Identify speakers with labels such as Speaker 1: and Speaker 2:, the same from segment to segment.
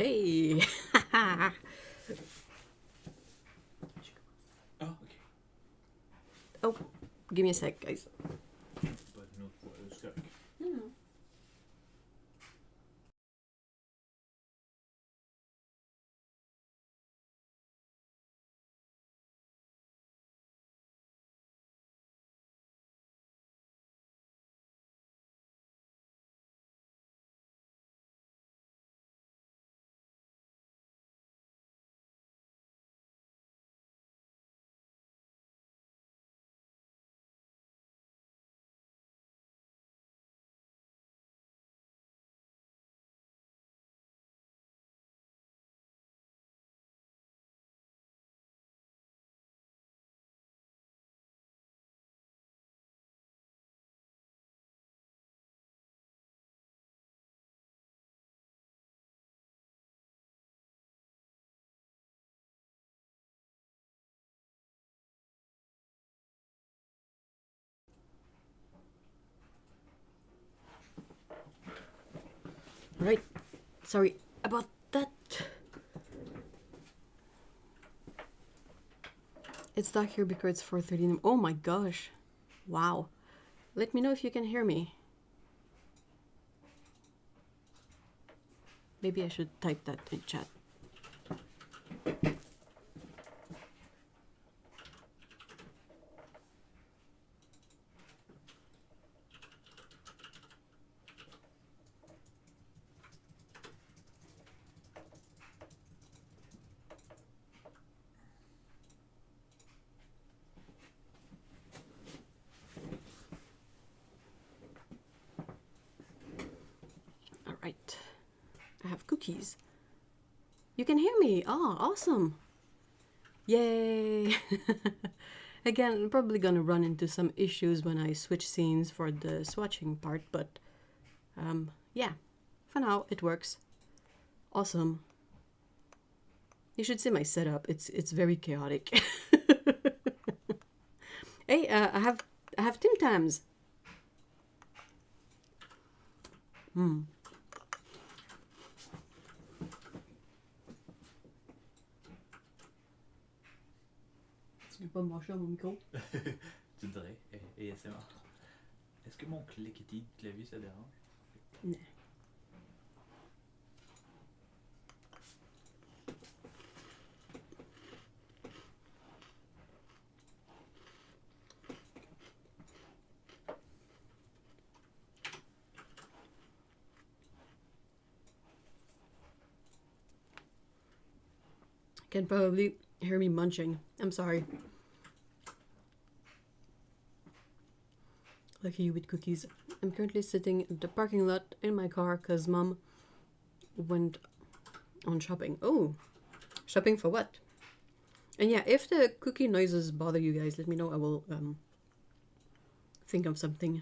Speaker 1: Hey!
Speaker 2: Ah, ok.
Speaker 1: Oh, give me a sec, guys.
Speaker 2: Pas une autre fois, c'est correct.
Speaker 1: Right. Sorry about that. It's stuck here because it's 4:30. Oh my gosh. Wow. Let me know if you can hear me. Maybe I should type that in chat. All right. I have cookies. You can hear me. Oh, awesome. Yay. Again, I'm probably gonna run into some issues when I switch scenes for the swatching part, but yeah, for now it works. Awesome. You should see my setup. It's very chaotic. Hey, I have Tim Tams. Tu veux pas me brancher mon micro?
Speaker 2: Tu dirais, ASMR. Est-ce que mon cliquetis de clavier ça dérange?
Speaker 1: Non. Can probably hear me munching. I'm sorry. Lucky you with cookies. I'm currently sitting in the parking lot in my car because mom went on shopping. Oh, shopping for what? And yeah, if the cookie noises bother you guys, let me know. I will think of something.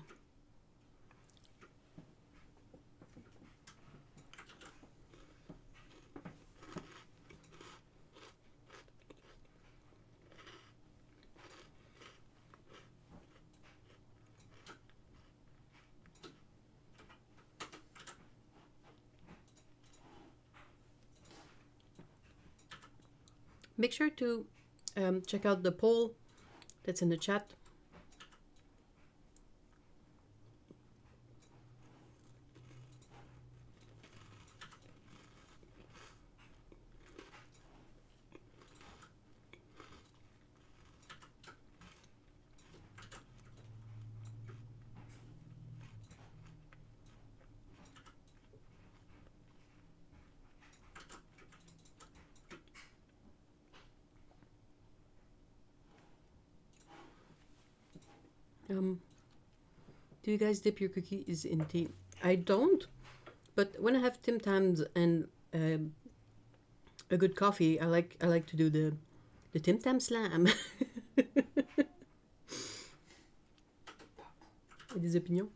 Speaker 1: Make sure to check out the poll that's in the chat. Do you guys dip your cookies in tea? I don't, but when I have Tim Tams and a good coffee, I like to do the Tim Tam slam. Des opinions?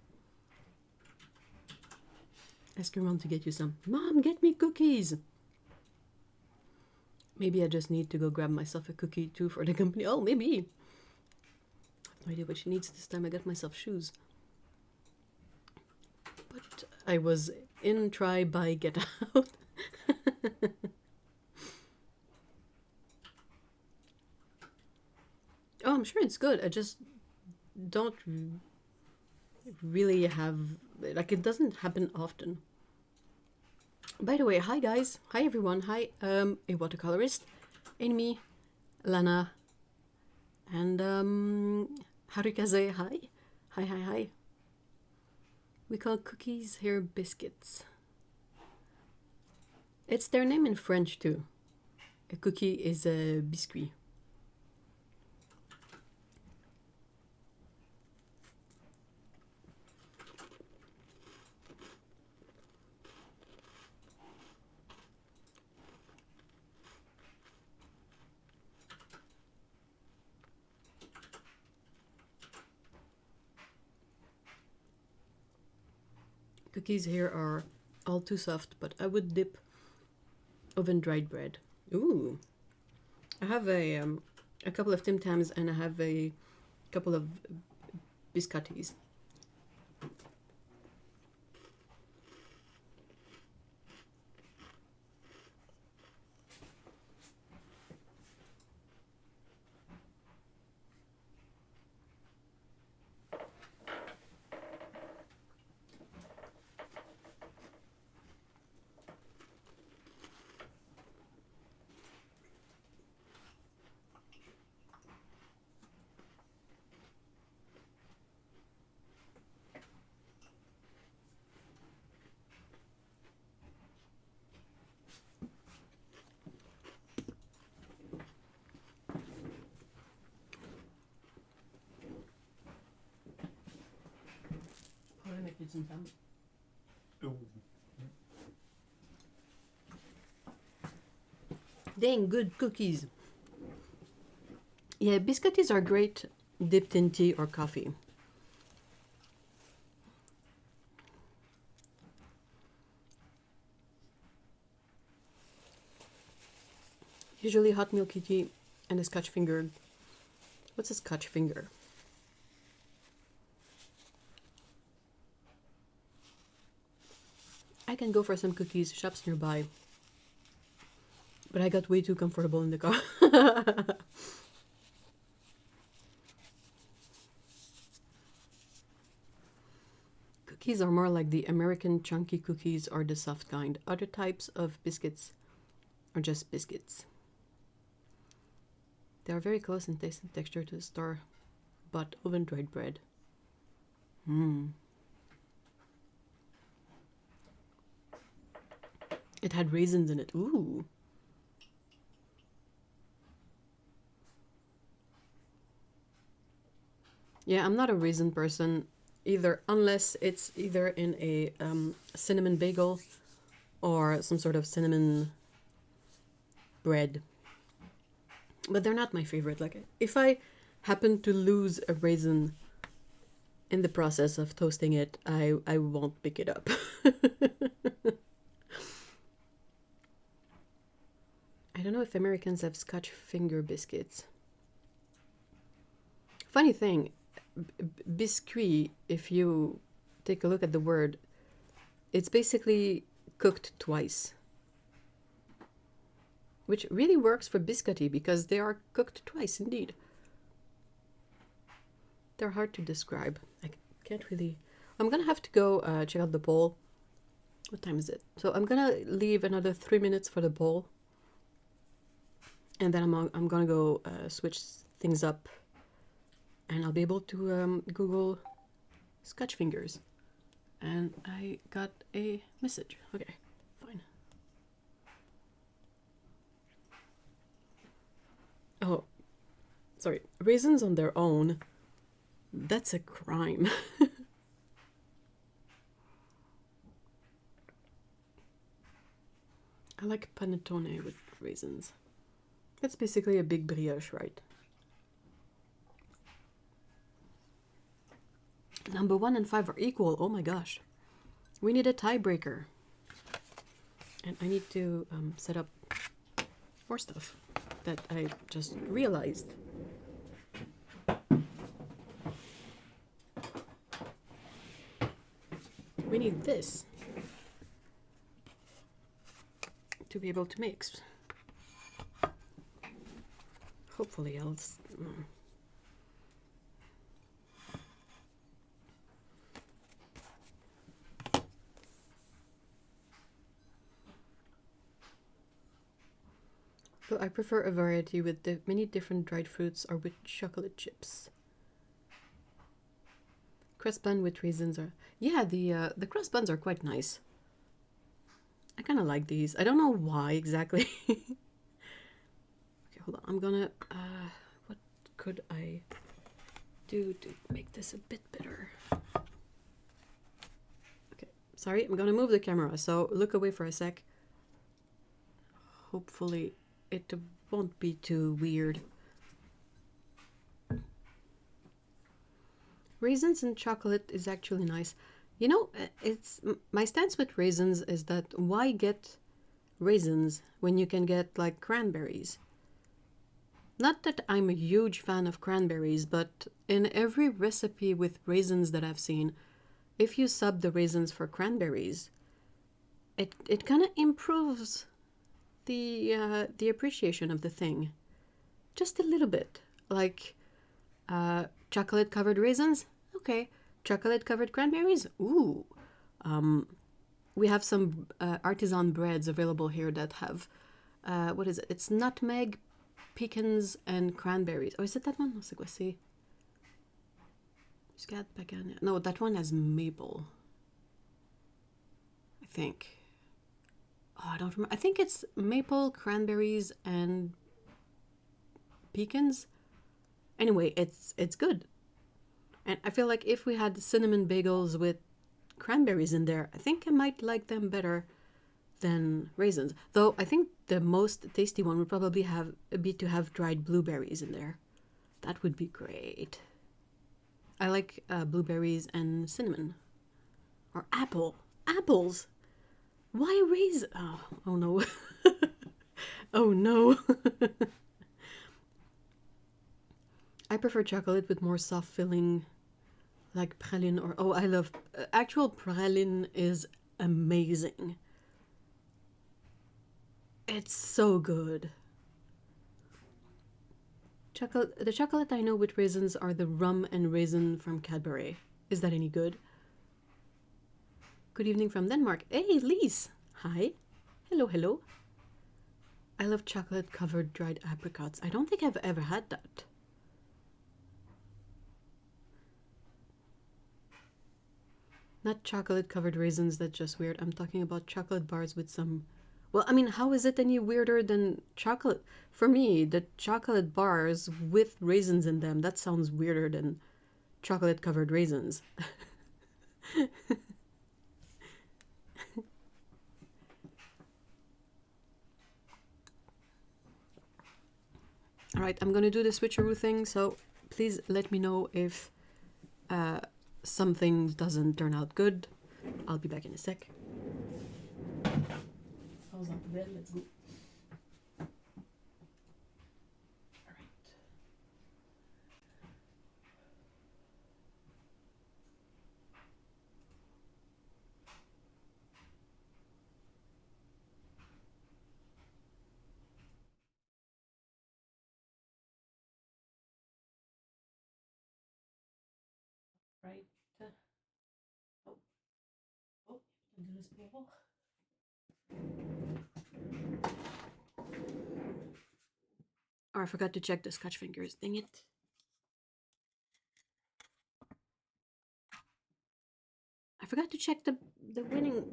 Speaker 1: Ask your mom to get you some. Mom, get me cookies. Maybe I just need to go grab myself a cookie too for the company. Oh, maybe. I have no idea what she needs this time. I got myself shoes. But I was in, try, buy, get out. Oh, I'm sure it's good. I just don't really have, like, it doesn't happen often. By the way, hi guys, hi everyone, hi, a watercolorist, Amy, Lana, and Harukaze, hi, hi. We call cookies here biscuits. It's their name in French too. A cookie is a biscuit. Cookies here are all too soft, but I would dip oven dried bread. Ooh, I have a couple of Tim Tams and I have a couple of biscottis. Dang good cookies. Yeah, biscottis are great dipped in tea or coffee. Usually hot milky tea and a Scotch finger. What's a Scotch finger? I can go for some cookies, shops nearby. But I got way too comfortable in the car. Cookies are more like the American chunky cookies or the soft kind. Other types of biscuits are just biscuits. They are very close in taste and texture to the store-bought oven-dried bread. It had raisins in it. Ooh. Yeah, I'm not a raisin person either, unless it's either in a cinnamon bagel or some sort of cinnamon bread. But they're not my favorite. Like, if I happen to lose a raisin in the process of toasting it, I won't pick it up. I don't know if Americans have Scotch finger biscuits. Funny thing, biscuit, if you take a look at the word, it's basically cooked twice. Which really works for biscotti because they are cooked twice indeed. They're hard to describe. I can't really... I'm gonna have to go check out the bowl. What time is it? So I'm gonna leave another 3 minutes for the bowl. And then I'm gonna go switch things up. And I'll be able to Google Scotch fingers. And I got a message. Okay, fine. Oh, sorry. Raisins on their own, that's a crime. I like panettone with raisins. That's basically a big brioche, right? Number 1 and 5 are equal. Oh my gosh. We need a tiebreaker. And I need to set up more stuff that I just realized. We need this. to be able to mix. Hopefully I'll... So I prefer a variety with many different dried fruits or with chocolate chips. Crust bun with raisins are... Yeah, the crust buns are quite nice. I kind of like these. I don't know why exactly. Okay, hold on. I'm gonna... what could I do to make this a bit better? Okay, sorry. I'm gonna move the camera, so look away for a sec. Hopefully it won't be too weird. Raisins and chocolate is actually nice. You know, it's my stance with raisins is that why get raisins when you can get like cranberries? Not that I'm a huge fan of cranberries, but in every recipe with raisins that I've seen, if you sub the raisins for cranberries, it kind of improves the appreciation of the thing, just a little bit. Like chocolate covered raisins, okay. Chocolate covered cranberries, ooh. We have some artisan breads available here that have what is it? It's nutmeg, pecans, and cranberries. Oh, is it that one? Non c'est quoi c'est? Muscat, pecan. No, that one has maple, I think. Oh, I don't remember. I think it's maple, cranberries, and pecans. Anyway, it's good. And I feel like if we had cinnamon bagels with cranberries in there, I think I might like them better than raisins. Though I think the most tasty one would probably be to have dried blueberries in there. That would be great. I like blueberries and cinnamon. Or apple. Apples! Why raisin? Oh no. Oh no. I prefer chocolate with more soft filling, like praline or... Oh, I love... actual praline is amazing. It's so good. The chocolate I know with raisins are the rum and raisin from Cadbury. Is that any good? Good evening from Denmark. Hey, Lise. Hi. Hello, hello. I love chocolate covered dried apricots. I don't think I've ever had that. Not chocolate covered raisins, that's just weird. I'm talking about chocolate bars with some... Well, I mean, how is it any weirder than chocolate? For me, the chocolate bars with raisins in them, that sounds weirder than chocolate covered raisins. All right, I'm gonna do the switcheroo thing, so please let me know if something doesn't turn out good. I'll be back in a sec. Falls off the bed, let's go. Right. Oh, oh, je peux le sport. Oh, I forgot to check the scotch fingers. Dang it. I forgot to check the winning.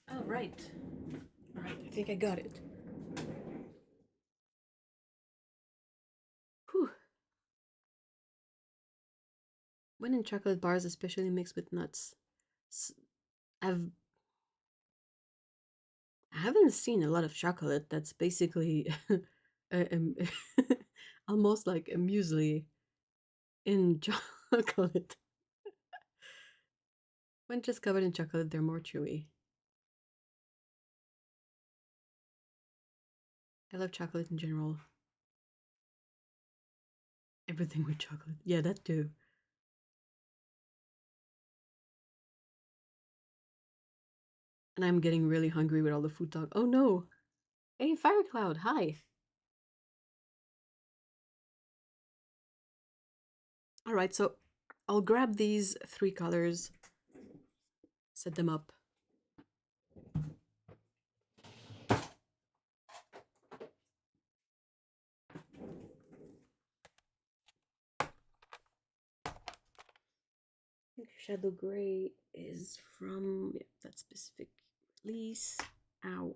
Speaker 1: Oh, right. All right, I think I got it. Whew. When in chocolate bars, especially mixed with nuts, I haven't seen a lot of chocolate that's basically almost like a muesli in chocolate. When just covered in chocolate, they're more chewy. I love chocolate in general. Everything with chocolate. Yeah, that too. And I'm getting really hungry with all the food talk. Oh no! Hey, Fire Cloud, hi! Alright, so I'll grab these 3 colors, set them up. I think Shadow Gray is from that specific release. Ow.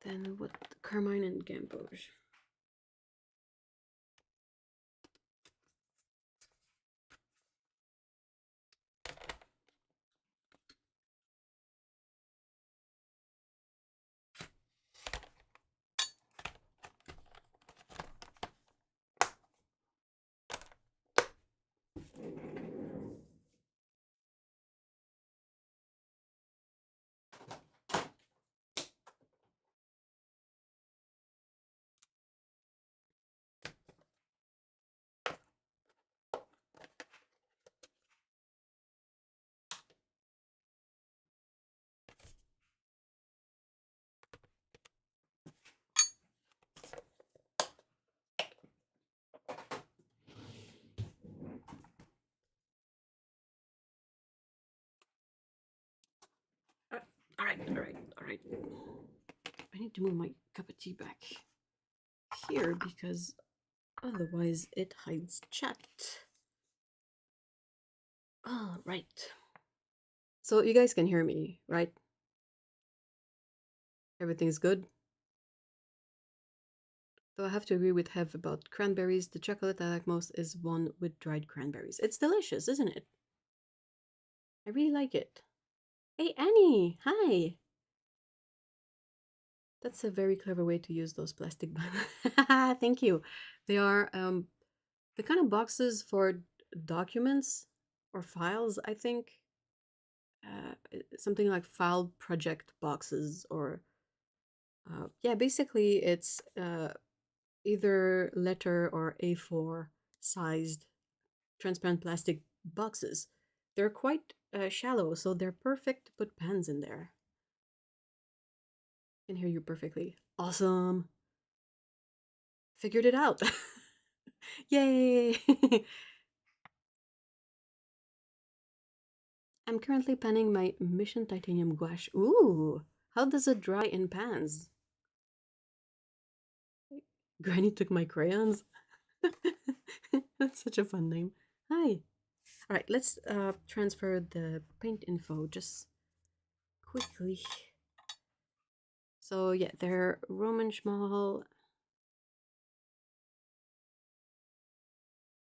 Speaker 1: Then what? Carmine and Gamboge. Alright. I need to move my cup of tea back here because otherwise it hides chat. Alright. So you guys can hear me, right? Everything's good? Though I have to agree with Hev about cranberries. The chocolate I like most is one with dried cranberries. It's delicious, isn't it? I really like it. Hey, Annie! Hi! That's a very clever way to use those plastic bags. Thank you. They are the kind of boxes for documents or files, I think. Something like file project boxes or yeah, basically it's either letter or A4 sized transparent plastic boxes. They're quite shallow, so they're perfect to put pens in there. I can hear you perfectly. Awesome. Figured it out. Yay! I'm currently penning my Mission Titanium gouache. Ooh, how does it dry in pans? Granny took my crayons. That's such a fun name. Hi. All right, let's transfer the paint info just quickly. So yeah, they're Roman Schmal.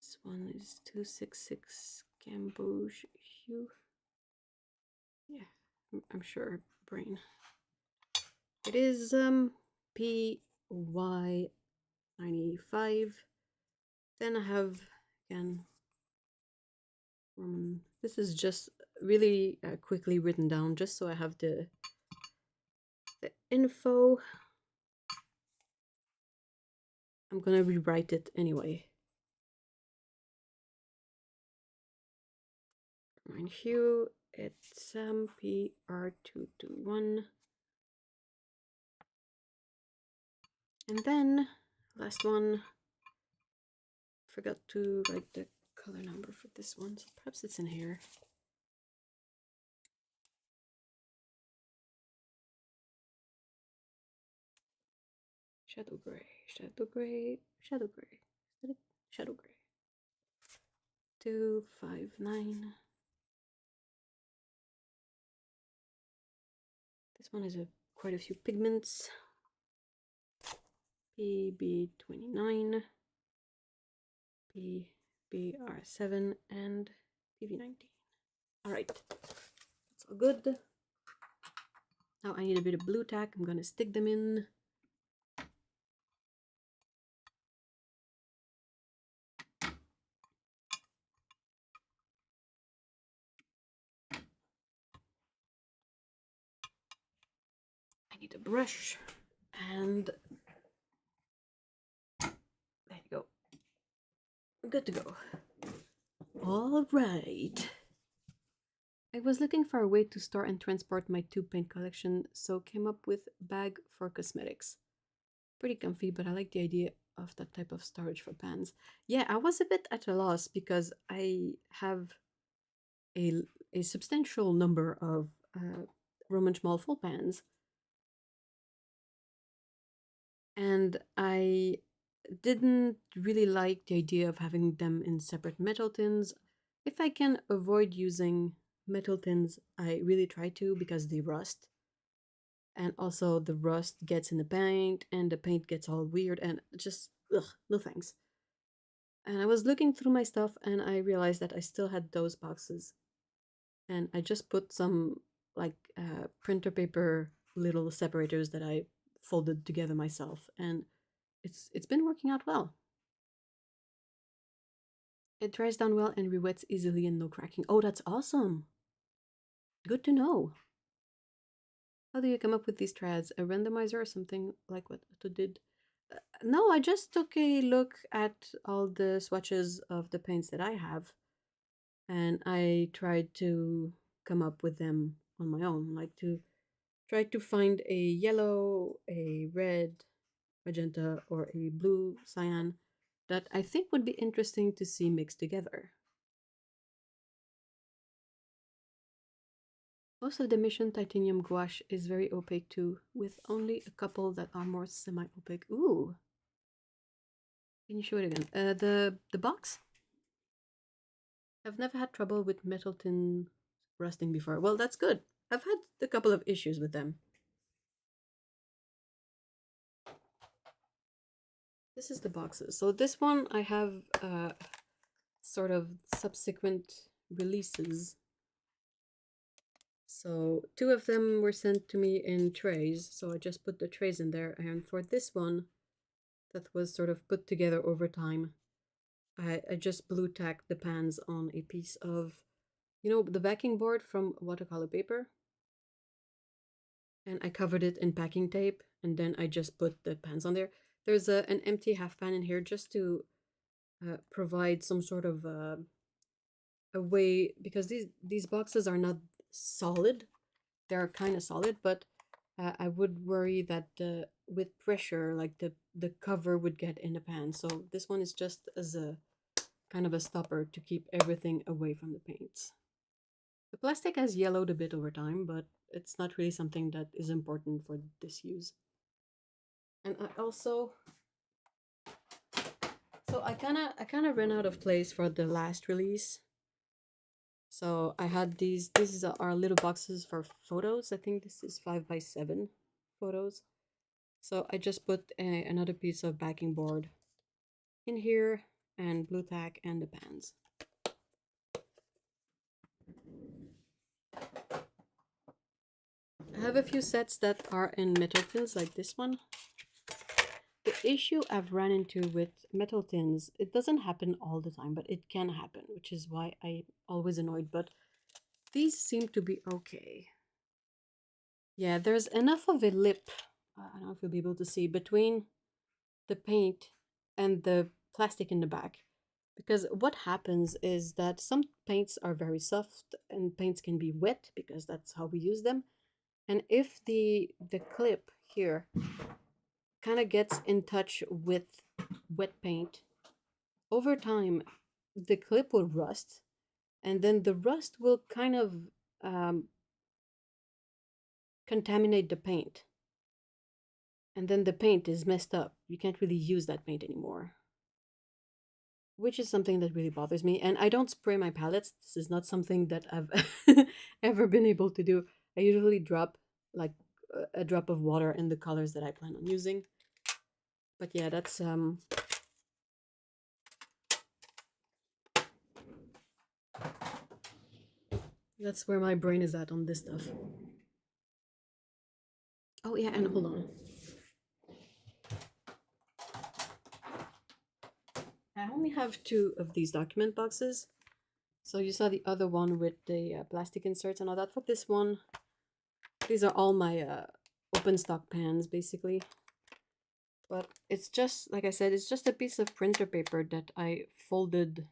Speaker 1: This one is 266 Gamboge hue. Yeah, I'm sure. Brain. It is PY95. Then I have again Roman. This is just really quickly written down, just so I have the info. I'm gonna rewrite it anyway. Mine hue, it's PR221. And then last one, forgot to write the color number for this one, so perhaps it's in here. Shadow gray, shadow gray, shadow gray. Is that it? Shadow gray. 259. This one has quite a few pigments. PB29, PBr7, and PV19. All right, that's all good. Now I need a bit of blue tack. I'm gonna stick them in. I need a brush, and there you go. Good to go. All right. I was looking for a way to store and transport my tube paint collection, so came up with bag for cosmetics. Pretty comfy, but I like the idea of that type of storage for pans. Yeah, I was a bit at a loss because I have a substantial number of Roman schmal full pans, and I didn't really like the idea of having them in separate metal tins. If I can avoid using metal tins, I really try to because they rust. And also the rust gets in the paint and the paint gets all weird and just, ugh, no thanks. And I was looking through my stuff and I realized that I still had those boxes. And I just put some like printer paper little separators that I folded together myself, and it's been working out well. It dries down well and re-wets easily and no cracking. Oh, that's awesome. Good to know. How do you come up with these triads? A randomizer or something like what Otto did? No, I just took a look at all the swatches of the paints that I have, and I tried to come up with them on my own, like to try to find a yellow, a red, magenta, or a blue cyan that I think would be interesting to see mixed together. Most of the Mission Titanium gouache is very opaque too, with only a couple that are more semi-opaque. Ooh! Can you show it again? The box? I've never had trouble with metal tin rusting before. Well, that's good. I've had a couple of issues with them. This is the boxes. So this one I have sort of subsequent releases. So 2 of them were sent to me in trays, so I just put the trays in there. And for this one, that was sort of put together over time, I just blue tacked the pans on a piece of, you know, the backing board from watercolor paper. And I covered it in packing tape, and then I just put the pans on there. There's an empty half pan in here just to provide some sort of a way, because these boxes are not solid. They're kind of solid, but I would worry that with pressure, like the cover would get in the pan. So this one is just as a kind of a stopper to keep everything away from the paints. The plastic has yellowed a bit over time, but it's not really something that is important for this use. And I also, so I kind of ran out of place for the last release. So I had these are little boxes for photos. I think this is 5x7 photos. So I just put another piece of backing board in here and blue tack and the pans. I have a few sets that are in metal tins like this one. The issue I've run into with metal tins, it doesn't happen all the time, but it can happen, which is why I'm always annoyed, but these seem to be okay. Yeah, there's enough of a lip, I don't know if you'll be able to see, between the paint and the plastic in the back. Because what happens is that some paints are very soft and paints can be wet because that's how we use them. And if the clip here kind of gets in touch with wet paint, over time the clip will rust, and then the rust will kind of contaminate the paint. And then the paint is messed up. You can't really use that paint anymore, which is something that really bothers me. And I don't spray my palettes. This is not something that I've ever been able to do. I usually drop like a drop of water in the colors that I plan on using. But yeah, that's where my brain is at on this stuff. Oh yeah, and hold on. I only have 2 of these document boxes. So you saw the other one with the plastic inserts and all that. For this one, these are all my open stock pans, basically. But it's just, like I said, it's just a piece of printer paper that I folded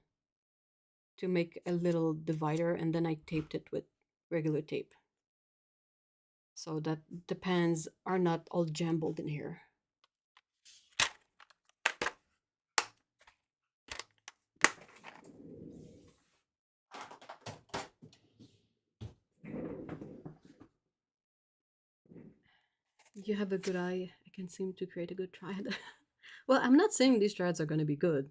Speaker 1: to make a little divider, and then I taped it with regular tape, so that the pans are not all jumbled in here. You have a good eye. I can seem to create a good triad. Well, I'm not saying these triads are going to be good.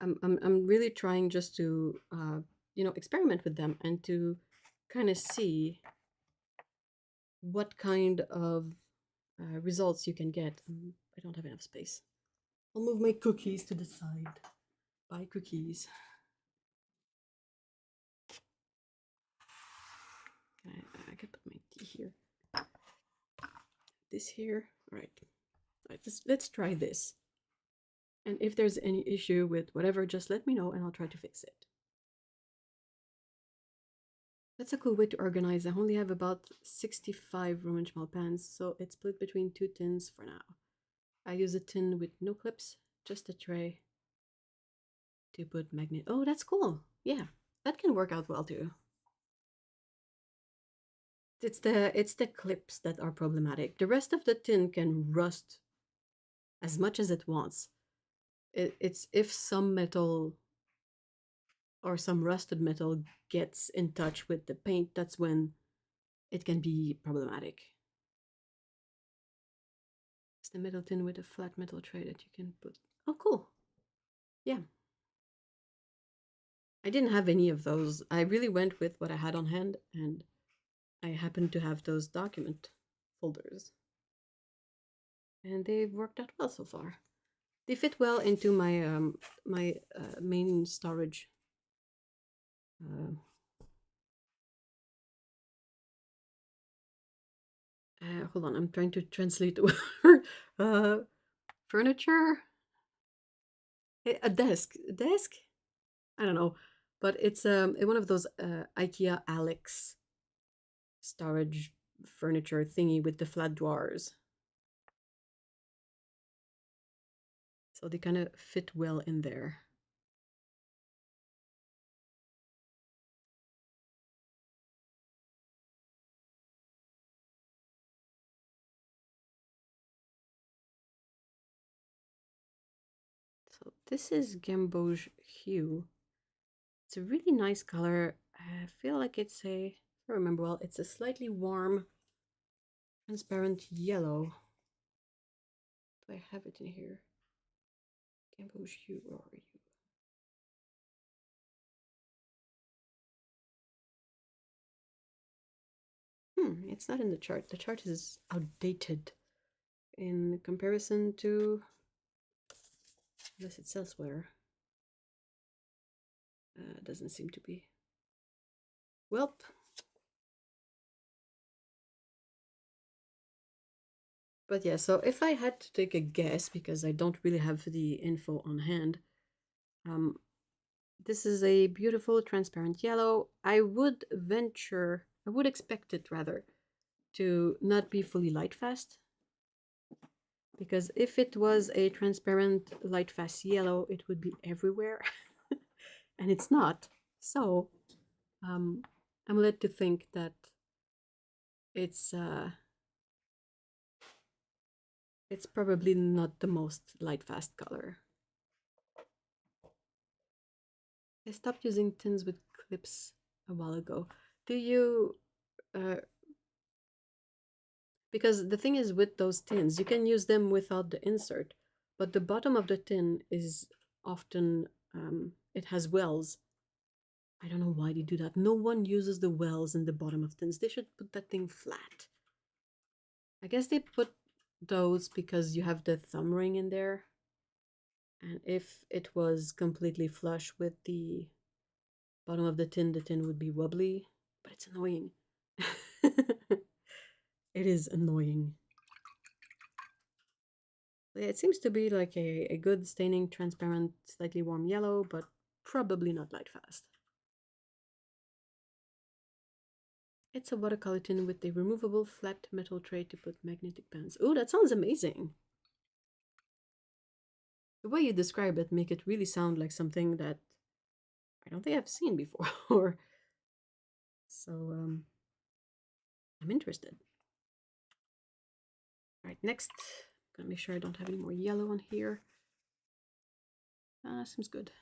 Speaker 1: I'm really trying just to you know, experiment with them and to kind of see what kind of results you can get. I don't have enough space. I'll move my cookies to the side. Bye, cookies. I can put my tea here. This here. All right. All right, let's try this. And if there's any issue with whatever, just let me know and I'll try to fix it. That's a cool way to organize. I only have about 65 Roman Schmal pans, so it's split between 2 tins for now. I use a tin with no clips, just a tray to put magnet. Oh, that's cool. Yeah, that can work out well too. It's the clips that are problematic. The rest of the tin can rust as much as it wants. It's if some metal or some rusted metal gets in touch with the paint, that's when it can be problematic. It's the metal tin with a flat metal tray that you can put. Oh, cool. Yeah. I didn't have any of those. I really went with what I had on hand, and I happened to have those document folders. And they've worked out well so far. They fit well into my main storage. Hold on, I'm trying to translate the word. Furniture? A desk. A desk? I don't know. But it's one of those IKEA Alex storage furniture thingy with the flat drawers. So they kind of fit well in there. So this is Gamboge hue. It's a really nice color. I feel like it's a, if I remember well, it's a slightly warm, transparent yellow. Do I have it in here? Gamboge hue, where are you? It's not in the chart. The chart is outdated in comparison to, unless it's elsewhere. Doesn't seem to be. Welp. But yeah, so if I had to take a guess, because I don't really have the info on hand, this is a beautiful transparent yellow. I would expect it rather, to not be fully light fast. Because if it was a transparent light fast yellow, it would be everywhere. And it's not. So I'm led to think that it's probably not the most light fast color. I stopped using tins with clips a while ago. Do you because the thing is with those tins, you can use them without the insert, but the bottom of the tin is often it has wells. I don't know why they do that. No one uses the wells in the bottom of tins. They should put that thing flat. I guess they put those because you have the thumb ring in there. And if it was completely flush with the bottom of the tin would be wobbly, but it's annoying. It is annoying. It seems to be like a good staining, transparent, slightly warm yellow, but probably not light fast. It's a watercolor tin with a removable flat metal tray to put magnetic pens. Oh, that sounds amazing. The way you describe it make it really sound like something that I don't think I've seen before. So, I'm interested. All right, next, I'm gonna make sure I don't have any more yellow on here. Seems good.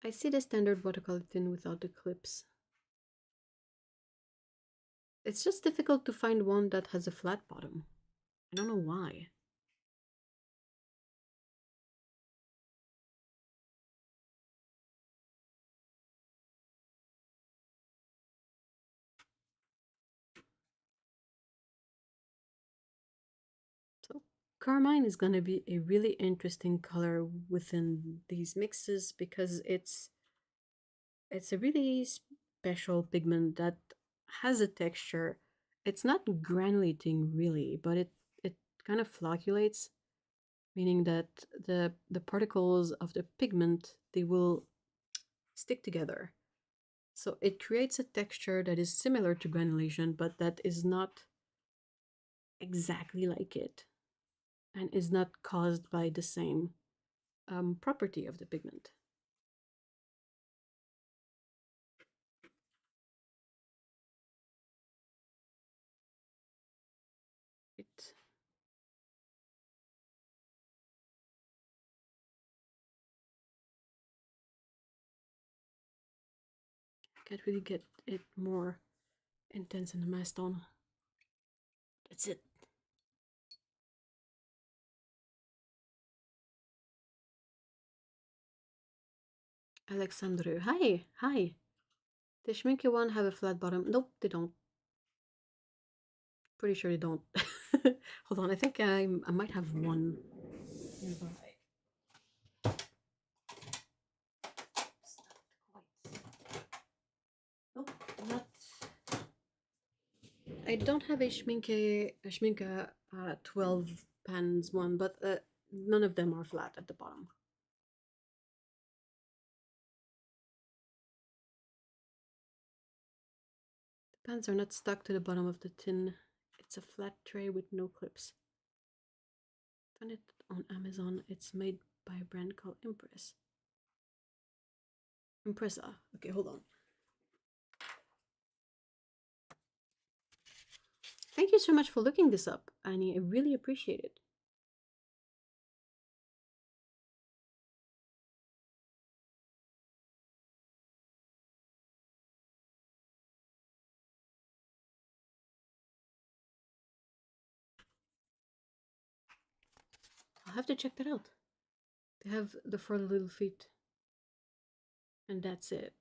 Speaker 1: I see the standard watercolor tin without the clips. It's just difficult to find one that has a flat bottom. I don't know why. So Carmine is going to be a really interesting color within these mixes because it's a really special pigment that has a texture. It's not granulating really, but it kind of flocculates, meaning that the particles of the pigment, they will stick together. So it creates a texture that is similar to granulation, but that is not exactly like it and is not caused by the same property of the pigment. It can't really get it more intense in the mass tone. That's it. Alexandru, hi, hi. The Schminke one have a flat bottom? Nope, they don't. Pretty sure they don't. Hold on, I think I might have one nearby. Nope, not. I don't have a Schminke 12 pans one, but none of them are flat at the bottom. The pans are not stuck to the bottom of the tin. It's a flat tray with no clips. Found it on Amazon. It's made by a brand called Impressa. Okay, hold on. Thank you so much for looking this up, Annie. I really appreciate it. I'll have to check that out. They have the 4 little feet. And that's it.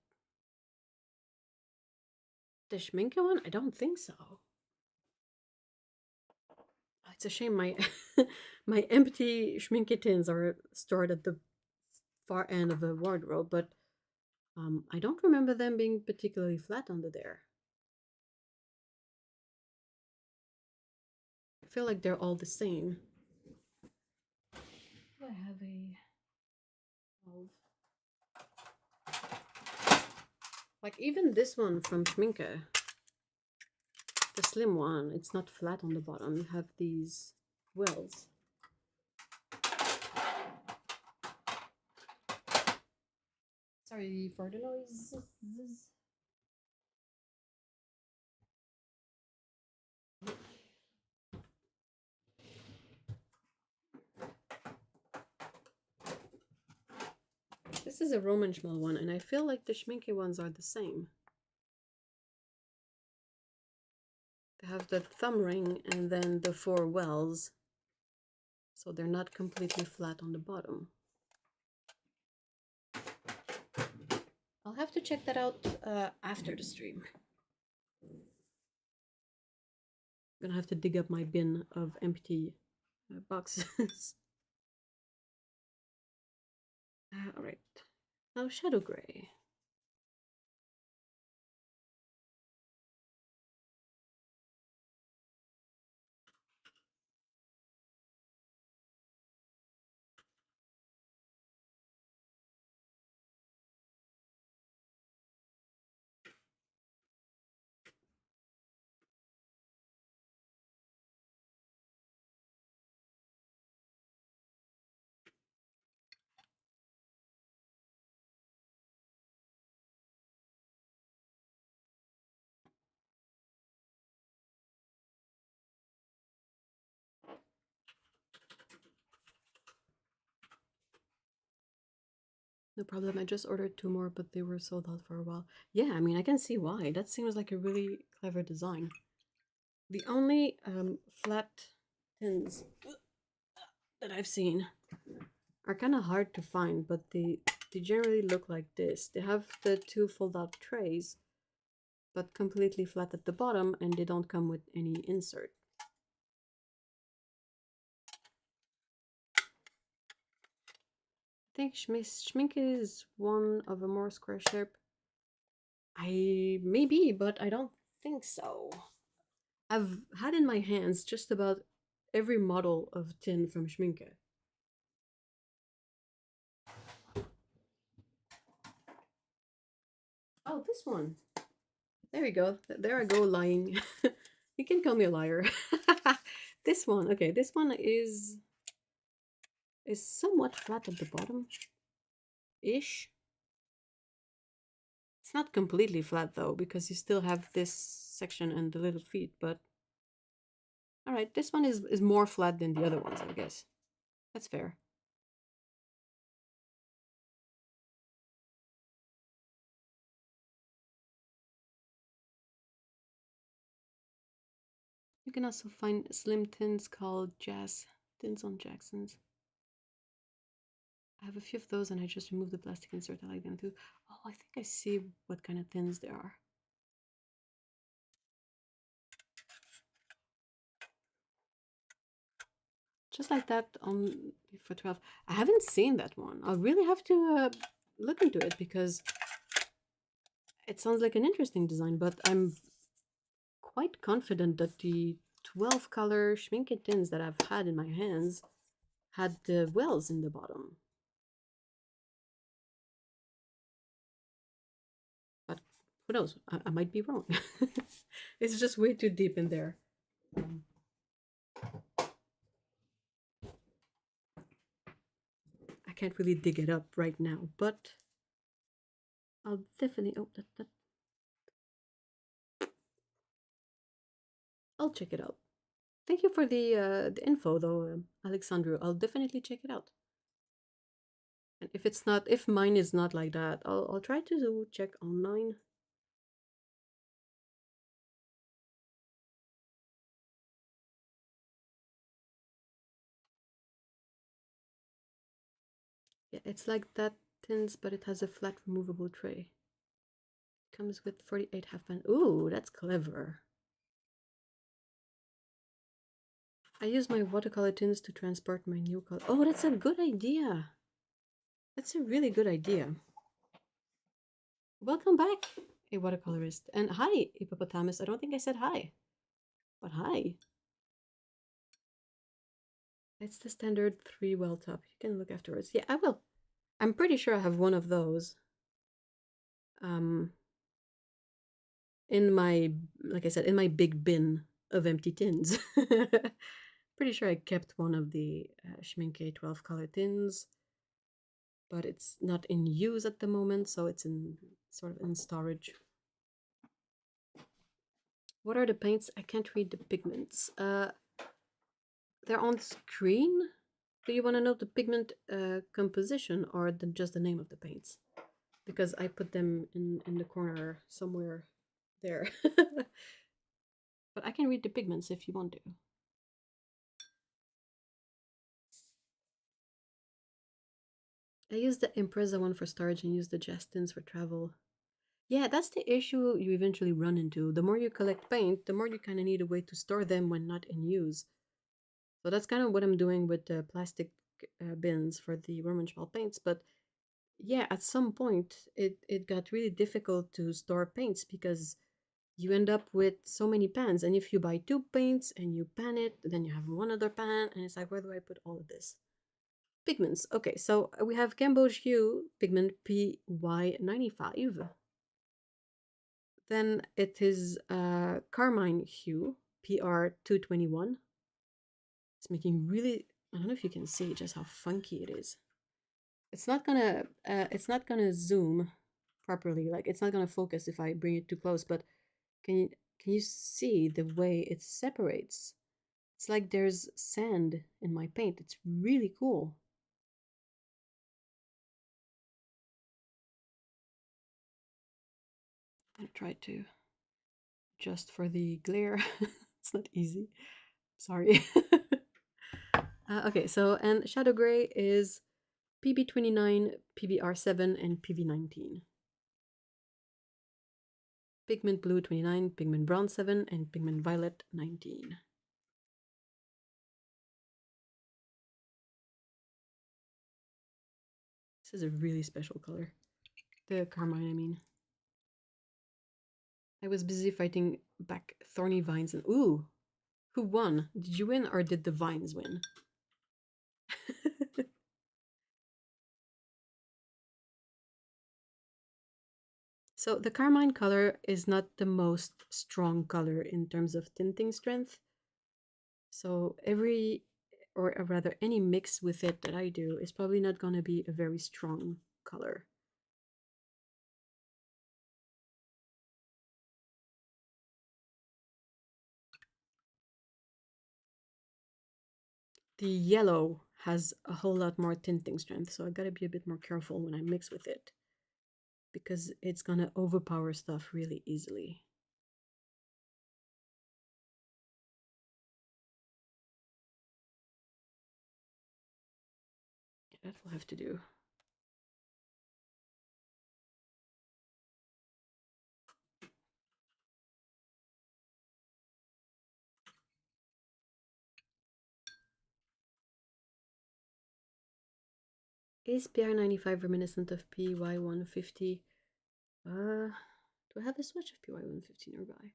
Speaker 1: The Schminke one? I don't think so. It's a shame my my empty Schminke tins are stored at the far end of the wardrobe, but I don't remember them being particularly flat under there. I feel like they're all the same. I have a 12. Like even this one from Schminke, the slim one, it's not flat on the bottom. You have these wells. Sorry for the noise. This is a Roman Schmel one, and I feel like the Schminke ones are the same. They have the thumb ring and then the 4 wells, so they're not completely flat on the bottom. I'll have to check that out after the stream. Gonna have to dig up my bin of empty boxes. All right, now shadow gray. No problem, I just ordered 2 more, but they were sold out for a while. Yeah, I mean, I can see why. That seems like a really clever design. The only flat tins that I've seen are kind of hard to find, but they generally look like this. They have the 2 fold-out trays, but completely flat at the bottom, and they don't come with any insert. I think Schminke is one of a more square shape. Maybe, but I don't think so. I've had in my hands just about every model of tin from Schminke. Oh, this one. There we go. There I go lying. You can call me a liar. This one. Okay, this one is somewhat flat at the bottom. Ish. It's not completely flat though, because you still have this section and the little feet, but alright, this one is more flat than the other ones, I guess. That's fair. You can also find slim tins called Jazz tins on Jackson's. I have a few of those and I just removed the plastic insert. I like them too. Oh, I think I see what kind of tins they are. Just like that on for 12. I haven't seen that one. I'll really have to look into it because it sounds like an interesting design, but I'm quite confident that the 12 color Schminke tins that I've had in my hands had the wells in the bottom. But who knows? I might be wrong. It's just way too deep in there. I can't really dig it up right now, but I'll definitely. Oh, I'll check it out. Thank you for the info, though, Alexandru. I'll definitely check it out. And if mine is not like that, I'll try to check online. Yeah, it's like that tins, but it has a flat removable tray. Comes with 48 half band. Ooh, that's clever. I use my watercolor tins to transport my new color. Oh, that's a good idea. That's a really good idea. Welcome back, a watercolorist. And hi, Hippopotamus. I don't think I said hi. But hi. It's the standard 3 well top. You can look afterwards. Yeah, I will. I'm pretty sure I have one of those. In my, like I said, in my big bin of empty tins. Pretty sure I kept one of the Schminke 12 color tins, but it's not in use at the moment, so it's in sort of in storage. What are the paints? I can't read the pigments. They're on screen. Do you want to know the pigment composition or just the name of the paints? Because I put them in the corner somewhere there. But I can read the pigments if you want to. I use the Impreza one for storage and use the Justins for travel. Yeah, that's the issue you eventually run into. The more you collect paint, the more you kind of need a way to store them when not in use. So that's kind of what I'm doing with the plastic bins for the Romanshell paints. But yeah, at some point, it got really difficult to store paints because you end up with so many pans. And if you buy two paints and you pan it, then you have one other pan, and it's like, where do I put all of this? Pigments. Okay, so we have Gamboge Hue pigment PY95. Then it is Carmine Hue PR221. It's making really, I don't know if you can see just how funky it is. It's not gonna zoom properly. Like it's not gonna focus if I bring it too close. But can you see the way it separates? It's like there's sand in my paint. It's really cool. I'm gonna try to adjust for the glare. It's not easy. Sorry. Okay, so and shadow gray is PB29, PBr7, and PV19. Pigment blue 29, pigment brown 7, and pigment violet 19. This is a really special color. The Carmine, I mean. I was busy fighting back thorny vines and ooh, who won? Did you win or did the vines win? So the Carmine color is not the most strong color in terms of tinting strength. So or rather any mix with it that I do is probably not going to be a very strong color. The yellow has a whole lot more tinting strength, so I gotta be a bit more careful when I mix with it because it's gonna overpower stuff really easily. That will have to do. Is PR95 reminiscent of PY150? Do I have a swatch of PY150 nearby?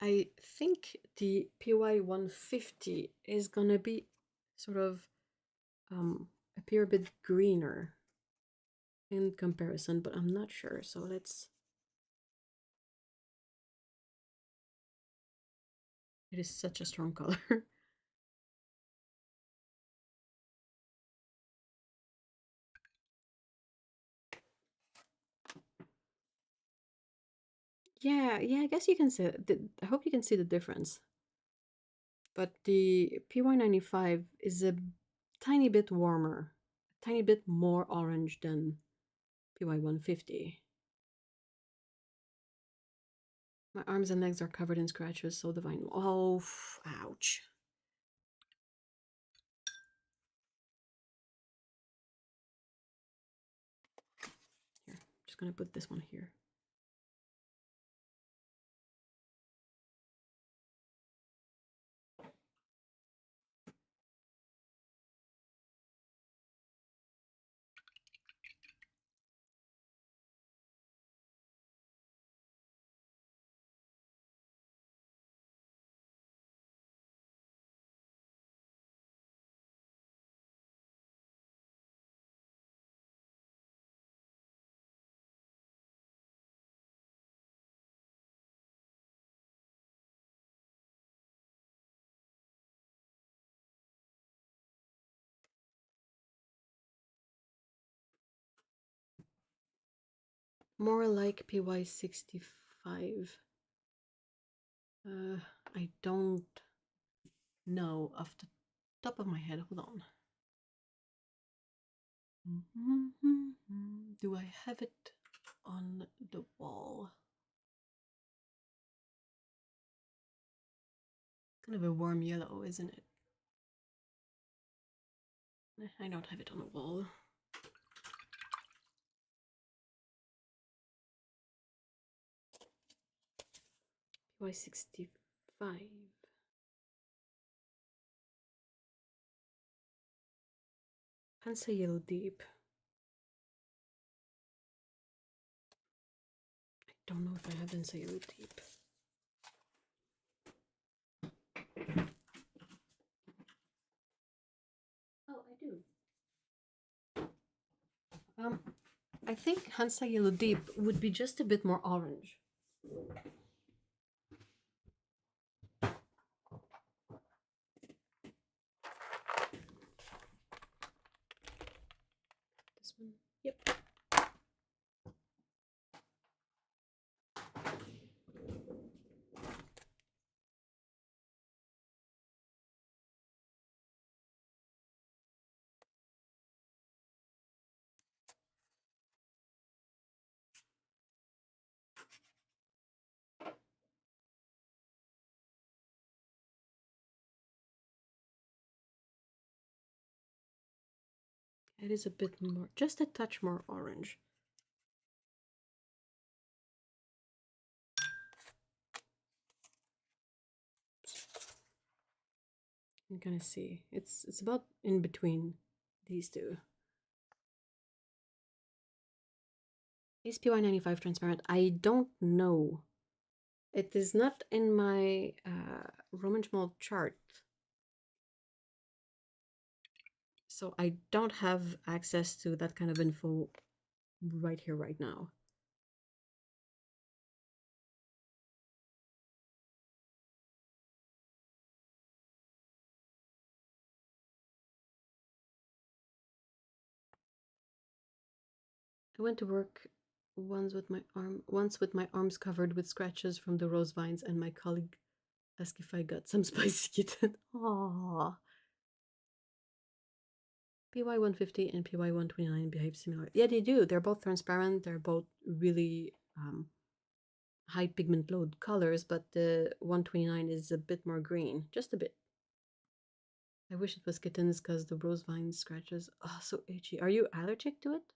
Speaker 1: I think the PY150 is gonna be sort of appear a bit greener in comparison, but I'm not sure. So let's. It is such a strong color. Yeah, I guess you can see. I hope you can see the difference. But the PY95 is a tiny bit warmer, a tiny bit more orange than PY150. My arms and legs are covered in scratches, so the vine. Oh, ouch. Here, I'm just gonna put this one here. More like PY65. I don't know off the top of my head. Hold on. Do I have it on the wall? Kind of a warm yellow, isn't it? I don't have it on the wall. PY65. Hansa Yellow Deep. I don't know if I have Hansa Yellow Deep. Oh, I do. I think Hansa Yellow Deep would be just a bit more orange. This one, yep. It is a bit more, just a touch more orange. I'm gonna see. It's about in between these two. Is PY95 transparent? I don't know. It is not in my Roman mold chart. So I don't have access to that kind of info right here, right now. I went to work once with my arms covered with scratches from the rose vines, and my colleague asked if I got some spicy kitten. Aww. PY150 and PY129 behave similar. Yeah, they do. They're both transparent. They're both really high pigment load colors, but the 129 is a bit more green, just a bit. I wish it was kittens because the rose vine scratches. Oh, so itchy. Are you allergic to it?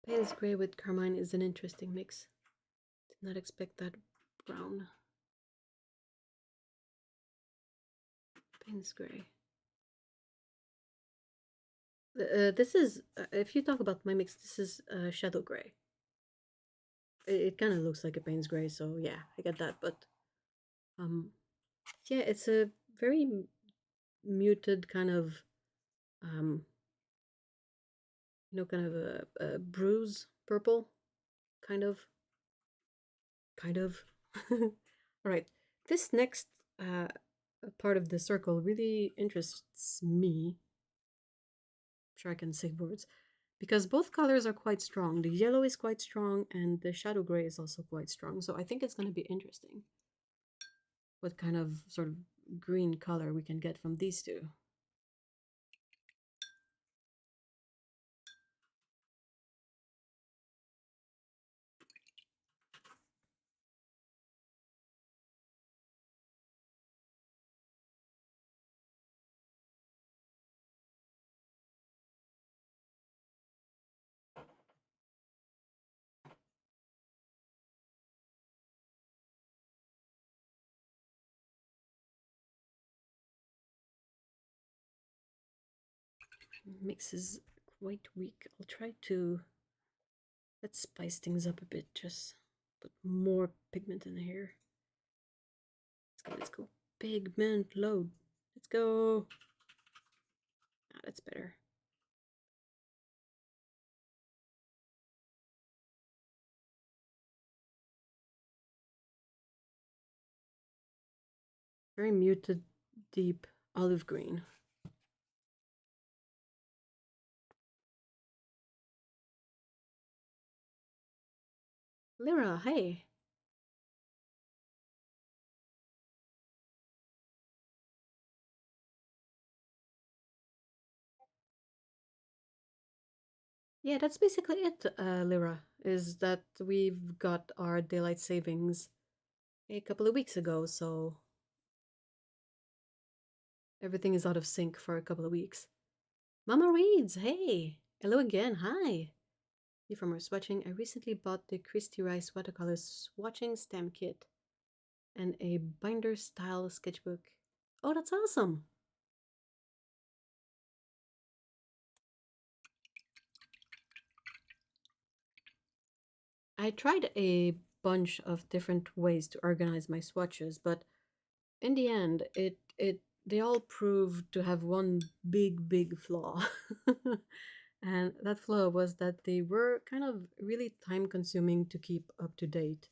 Speaker 1: Pale gray with carmine is an interesting mix. Did not expect that brown. Payne's gray. This is, if you talk about my mix, this is shadow gray. It kind of looks like a Payne's gray, so yeah, I get that. But yeah, it's a very muted kind of, kind of a bruise purple, kind of. All right, this next part of the circle really interests me. I'm sure I can say words. Because both colors are quite strong. The yellow is quite strong and the shadow gray is also quite strong. So I think it's going to be interesting what kind of sort of green color we can get from these two. mix is quite weak. I'll try to let's spice things up a bit, just put more pigment in here. Let's go. Pigment load. Let's go. Ah, that's better. Very muted, deep olive green. Lyra, hey. Yeah, that's basically it, Lyra, is that we've got our daylight savings a couple of weeks ago, so everything is out of sync for a couple of weeks. Mama Reads, hey! Hello again, hi! You from our swatching? I recently bought the Christy Rice watercolor swatching stamp kit and a binder style sketchbook. Oh, that's awesome! I tried a bunch of different ways to organize my swatches, but in the end, they all proved to have one big flaw. And that flaw was that they were kind of really time consuming to keep up to date.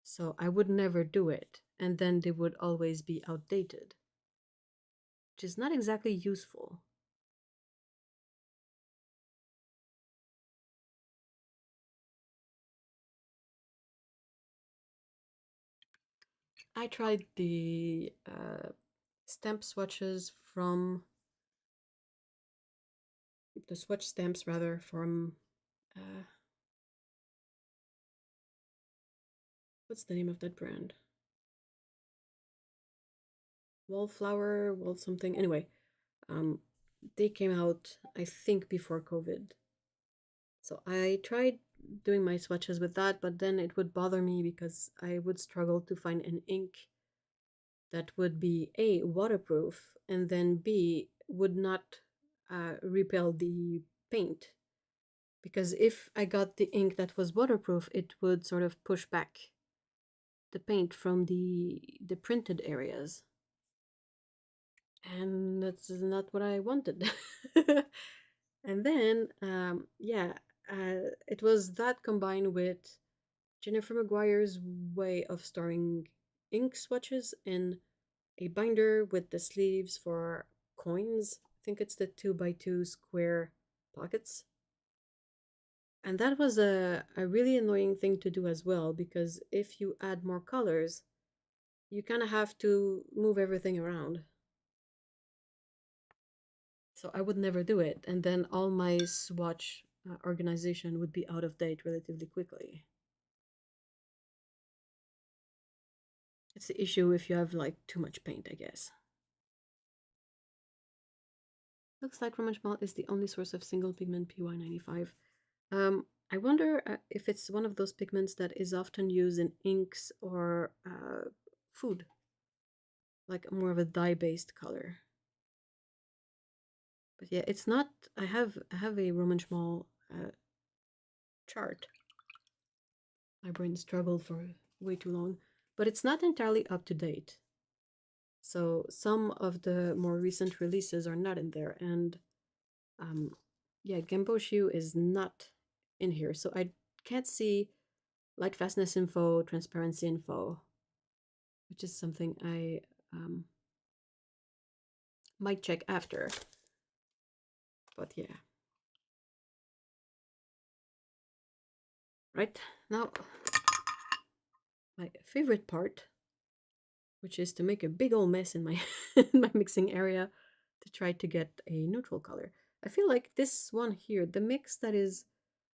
Speaker 1: So I would never do it, and then they would always be outdated, which is not exactly useful. I tried the stamp swatches from the swatch stamps rather from what's the name of that brand? Wallflower, Wall something. Anyway, they came out I think before COVID. So I tried doing my swatches with that, but then it would bother me because I would struggle to find an ink that would be A, waterproof, and then B, would not repel the paint. Because if I got the ink that was waterproof, it would sort of push back the paint from the printed areas. And that's not what I wanted. And then, yeah, it was that combined with Jennifer Maguire's way of storing ink swatches in a binder with the sleeves for coins. I think it's the 2x2 square pockets. And that was a really annoying thing to do as well, because if you add more colors, you kind of have to move everything around. So I would never do it, and then all my swatch organization would be out of date relatively quickly. It's the issue if you have like too much paint, I guess. Looks like Roman Schmal is the only source of single pigment PY95. I wonder if it's one of those pigments that is often used in inks or food, like more of a dye-based color. But yeah, it's not. I have a Roman Schmal chart. My brain struggled for way too long, but it's not entirely up to date. So some of the more recent releases are not in there, and yeah, Gamboge is not in here, so I can't see light fastness info, transparency info, which is something I might check after. But yeah. Right, now my favorite part, which is to make a big old mess in my in my mixing area to try to get a neutral color. I feel like this one here, the mix that is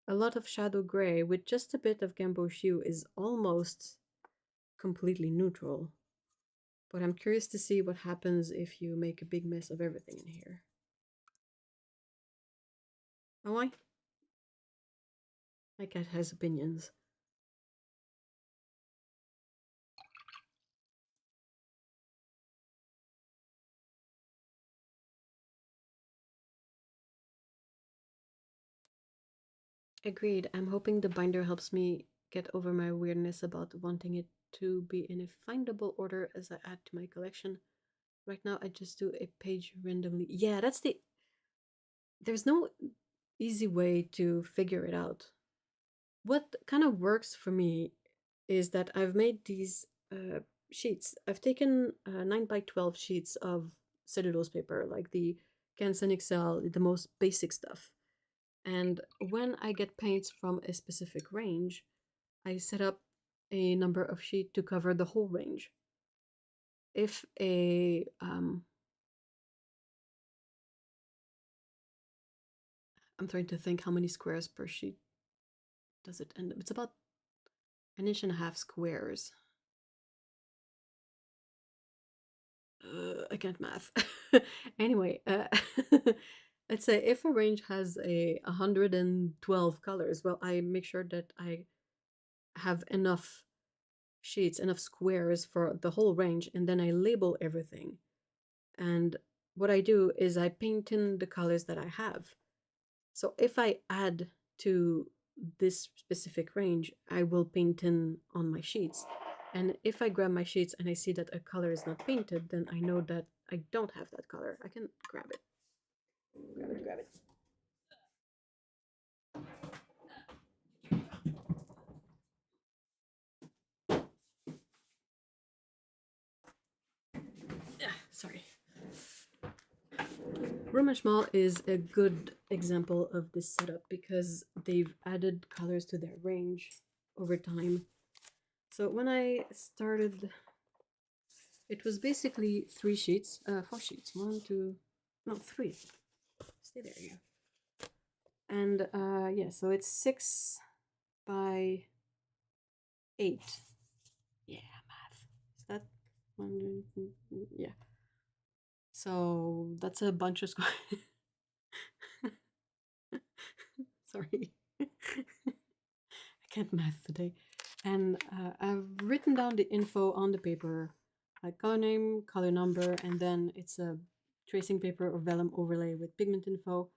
Speaker 1: a lot of shadow gray with just a bit of Gamboge hue, is almost completely neutral. But I'm curious to see what happens if you make a big mess of everything in here. Oh, why? My cat has opinions. Agreed. I'm hoping the binder helps me get over my weirdness about wanting it to be in a findable order as I add to my collection. Right now, I just do a page randomly. Yeah, that's the... There's no easy way to figure it out. What kind of works for me is that I've made these sheets. I've taken 9 by 12 sheets of cellulose paper, like the Canson XL, the most basic stuff. And when I get paints from a specific range, I set up a number of sheets to cover the whole range. If a I'm trying to think how many squares per sheet does it end up. It's about 1.5 squares. I can't math. Anyway, let's say if a range has 112 colors, well, I make sure that I have enough sheets, enough squares for the whole range, and then I label everything. And what I do is I paint in the colors that I have. So if I add to this specific range, I will paint in on my sheets. And if I grab my sheets and I see that a color is not painted, then I know that I don't have that color. I can grab it. Grab it. Sorry. Roman Mall is a good example of this setup because they've added colors to their range over time. So when I started, it was basically 4 sheets. 1, 2, no, 3. Stay there, you. And yeah, so it's 6 by 8. Yeah, math. Is that 1? Yeah. So that's a bunch of squares. Sorry. I can't math today. And I've written down the info on the paper, like color name, color number, and then it's a tracing paper or vellum overlay with pigment info.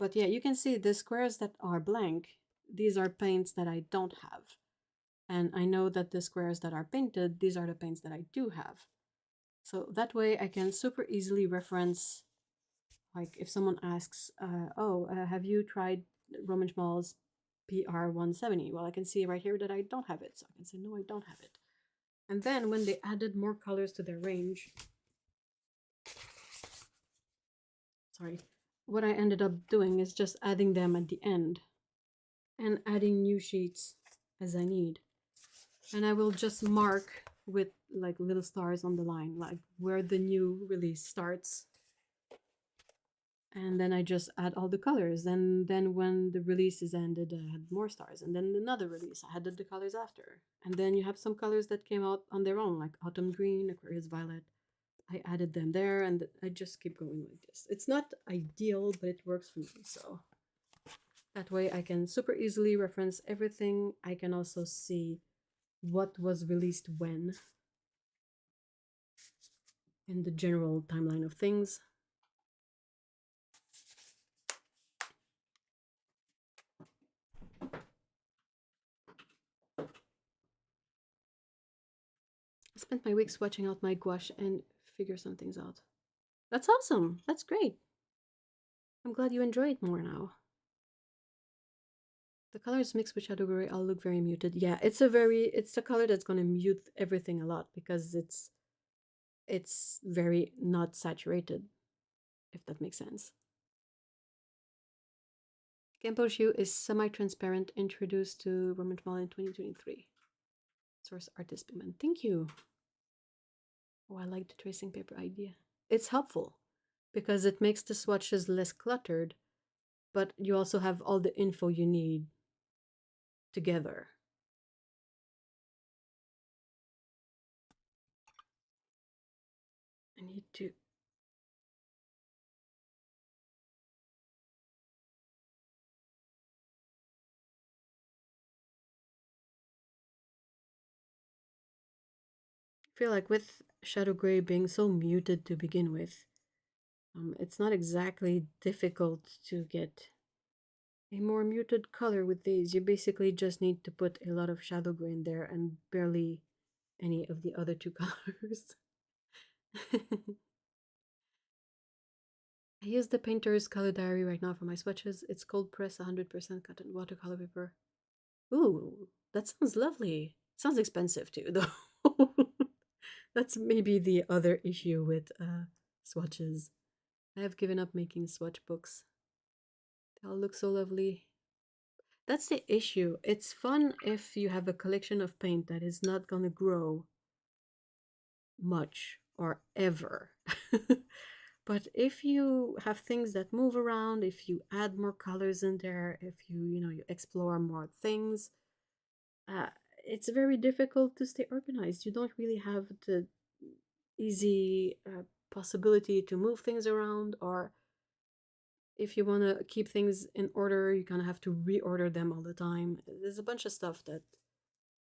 Speaker 1: But yeah, you can see the squares that are blank, these are paints that I don't have. And I know that the squares that are painted, these are the paints that I do have. So that way I can super easily reference, like if someone asks, have you tried Roman Schmal's PR170? Well, I can see right here that I don't have it. So I can say, no, I don't have it. And then when they added more colors to their range, sorry, what I ended up doing is just adding them at the end and adding new sheets as I need. And I will just mark with like little stars on the line, like where the new release starts. And then I just add all the colors. And then when the release is ended, I had more stars. And then another release, I added the colors after. And then you have some colors that came out on their own, like Autumn Green, Aquarius Violet. I added them there, and I just keep going like this. It's not ideal, but it works for me. So that way I can super easily reference everything. I can also see what was released when in the general timeline of things. I spent my weeks watching out my gouache and figure some things out. That's awesome. That's great. I'm glad you enjoy it more now. The colors mixed with shadow gray all look very muted. Yeah, it's a color that's gonna mute everything a lot because it's very not saturated, if that makes sense. Gamboge is semi-transparent, introduced to Roman Mall in 2023. Source artist pigment. Thank you. Oh, I like the tracing paper idea. It's helpful because it makes the swatches less cluttered, but you also have all the info you need together. I need to... I feel like with shadow gray being so muted to begin with, it's not exactly difficult to get a more muted color with these, you basically just need to put a lot of shadow gray in there and barely any of the other two colors. I use the Painter's Color Diary right now for my swatches. It's cold press 100% cotton watercolor paper. Ooh, that sounds lovely. Sounds expensive too, though. That's maybe the other issue with swatches. I have given up making swatch books. They all look so lovely. That's the issue. It's fun if you have a collection of paint that is not gonna grow much or ever. But if you have things that move around, if you add more colors in there, if you explore more things, uh, it's very difficult to stay organized. You don't really have the easy possibility to move things around, or if you want to keep things in order, you kind of have to reorder them all the time. There's a bunch of stuff that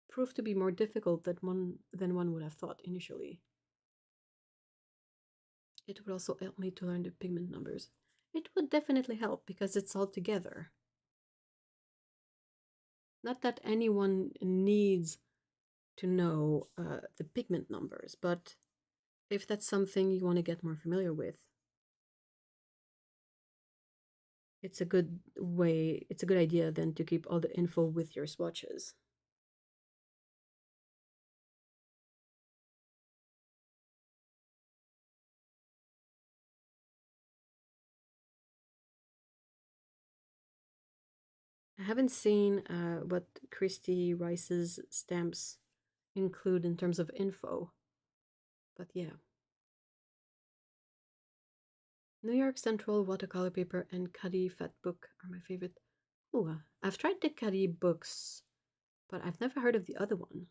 Speaker 1: proved to be more difficult than one would have thought initially. It would also help me to learn the pigment numbers. It would definitely help because it's all together. Not that anyone needs to know the pigment numbers, but if that's something you want to get more familiar with, it's a good idea then to keep all the info with your swatches. I haven't seen what Christy Rice's stamps include in terms of info, but yeah. New York Central watercolor paper and Cuddy Fat Book are my favorite. Ooh, I've tried the Cuddy books, but I've never heard of the other one.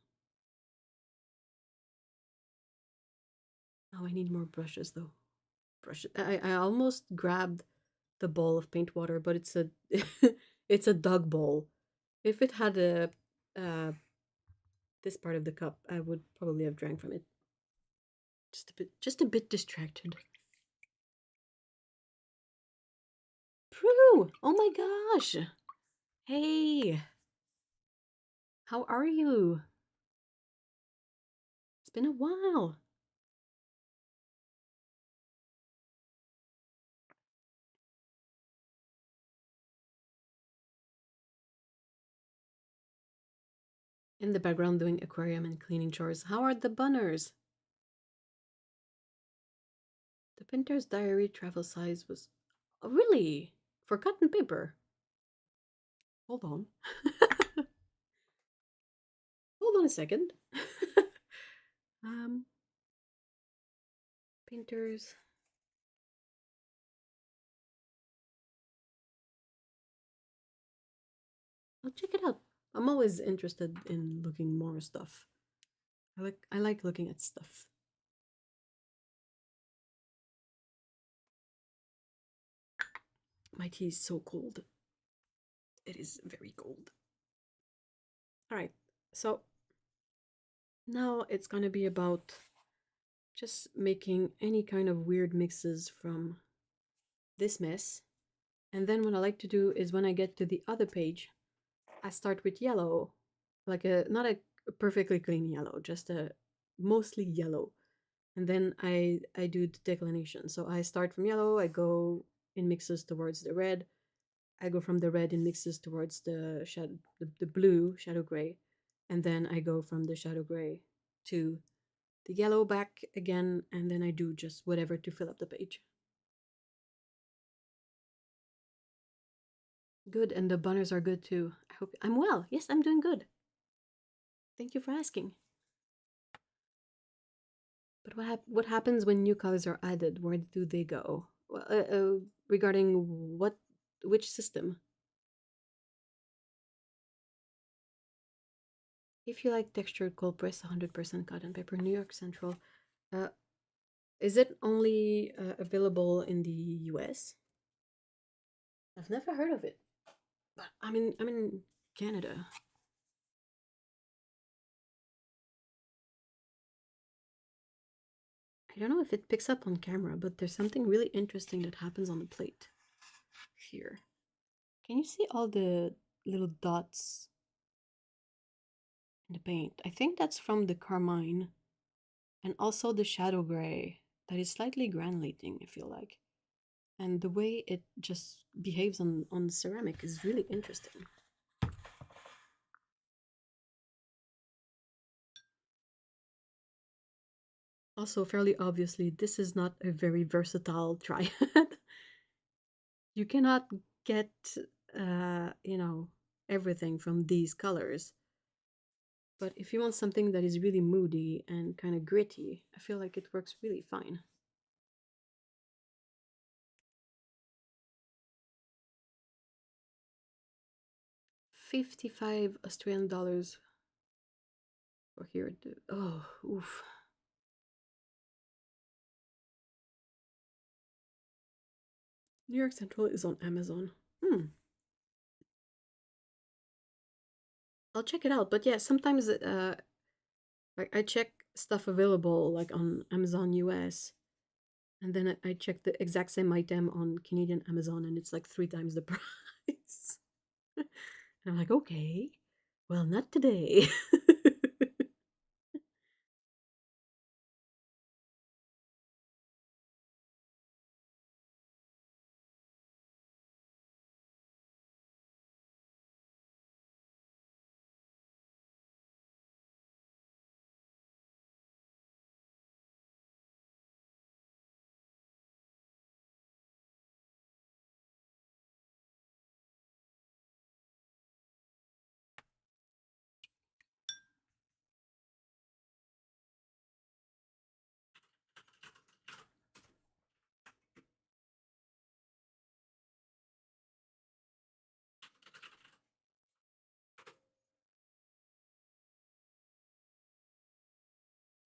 Speaker 1: Oh, I need more brushes though. Brushes. I almost grabbed the bowl of paint water, but it's a it's a dog bowl. If it had a this part of the cup, I would probably have drank from it. Just a bit distracted. Prue! Oh my gosh! Hey! How are you? It's been a while. In the background doing aquarium and cleaning chores. How are the bunners? The Painter's Diary travel size was... Oh, really? For cotton paper? Hold on. Hold on a second. Painters. I'll check it out. I'm always interested in looking more stuff. I like looking at stuff. My tea is so cold. It is very cold. Alright, so now it's gonna be about just making any kind of weird mixes from this mess. And then what I like to do is when I get to the other page, I start with yellow, like not a perfectly clean yellow, just a mostly yellow. And then I do the declination. So I start from yellow, I go in mixes towards the red, I go from the red in mixes towards the shadow, the blue shadow gray, and then I go from the shadow gray to the yellow back again, and then I do just whatever to fill up the page. Good, and the bunners are good too. I hope I'm well. Yes, I'm doing good. Thank you for asking. But what happens when new colors are added? Where do they go? Well, regarding which system? If you like textured cold press 100% cotton paper, New York Central, is it only available in the US? I've never heard of it, but I'm in Canada. I don't know if it picks up on camera, but there's something really interesting that happens on the plate here. Can you see all the little dots in the paint? I think that's from the Carmine. And also the shadow gray that is slightly granulating, I feel like. And the way it just behaves on ceramic is really interesting. Also, fairly obviously, this is not a very versatile triad. You cannot get, you know, everything from these colors. But if you want something that is really moody and kind of gritty, I feel like it works really fine. $55 for here. Oh, oof. New York Central is on Amazon. I'll check it out. But yeah, sometimes like I check stuff available like on Amazon US, and then I check the exact same item on Canadian Amazon, and it's like 3 times the price. And I'm like, okay, well, not today.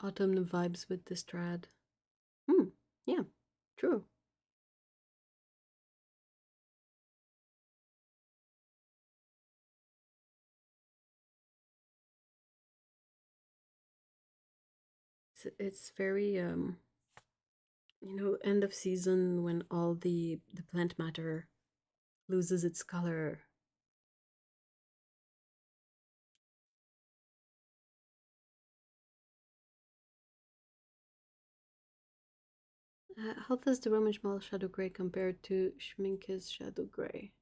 Speaker 1: Autumn vibes with this Triad. Yeah, true. It's very you know, end of season when all the plant matter loses its color. How does the Roman Schmal Shadow Gray compare to Schminke's Shadow Gray?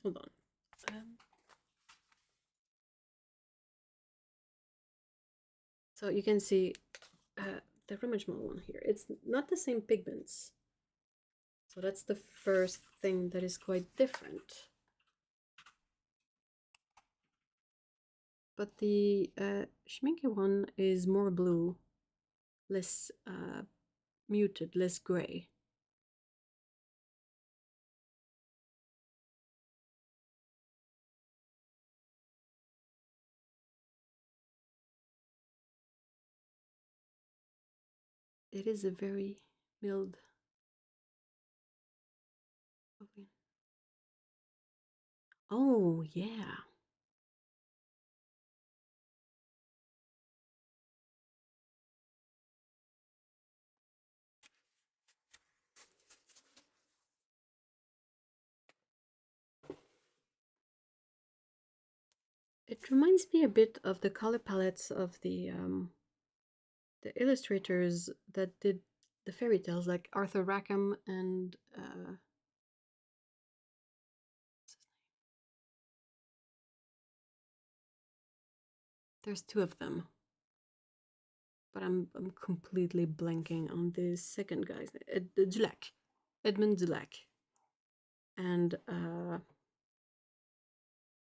Speaker 1: Hold on. So you can see the Roman Schmal one here. It's not the same pigments. So that's the first thing that is quite different. But the Schminke one is more blue, less muted, less gray. It is a very mild. Oh, yeah. It reminds me a bit of the color palettes of the illustrators that did the fairy tales, like Arthur Rackham and there's 2 of them. But I'm completely blanking on the second guy's name. Dulac. Edmund Dulac. And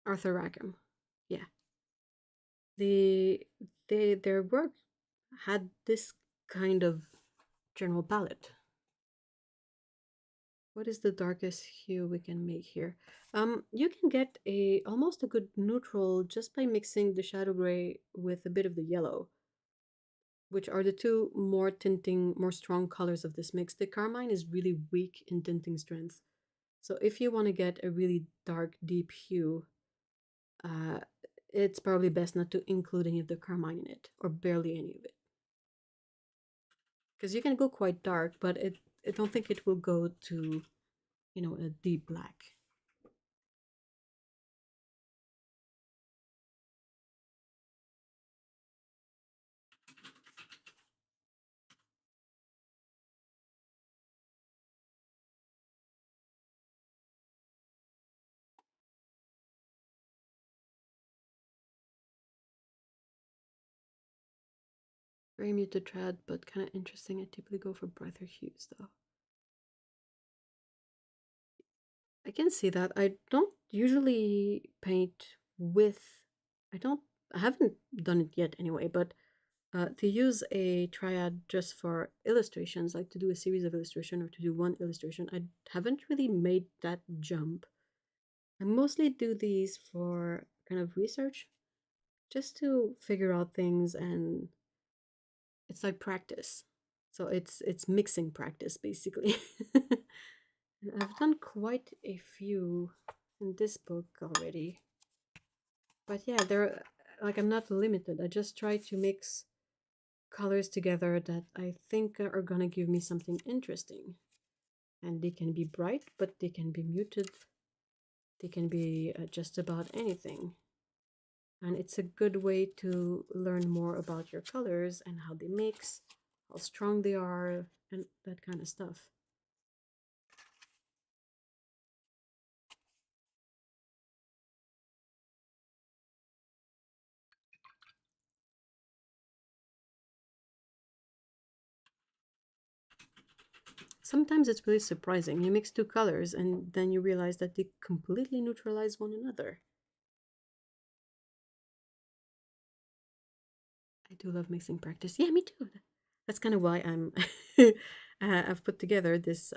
Speaker 1: Arthur Rackham. Yeah. Their work had this kind of general palette. What is the darkest hue we can make here? You can get almost a good neutral just by mixing the shadow gray with a bit of the yellow, which are the 2 more strong colors of this mix. The Carmine is really weak in tinting strength. So if you want to get a really dark, deep hue, it's probably best not to include any of the Carmine in it, or barely any of it. Because you can go quite dark, but don't think it will go to, you know, a deep black. Very muted Triad, but kind of interesting. I typically go for brighter hues though. I can see that. I don't usually paint with, I haven't done it yet anyway, but to use a Triad just for illustrations, like to do a series of illustration or to do one illustration, I haven't really made that jump. I mostly do these for kind of research, just to figure out things, and it's like practice. So it's mixing practice basically. And I've done quite a few in this book already. But yeah, they're like, I'm not limited. I just try to mix colors together that I think are gonna give me something interesting. And they can be bright, but they can be muted. They can be just about anything. And it's a good way to learn more about your colors and how they mix, how strong they are, and that kind of stuff. Sometimes it's really surprising. You mix two colors and then you realize that they completely neutralize one another. I do love mixing practice. Yeah, me too. That's kind of why I've put together this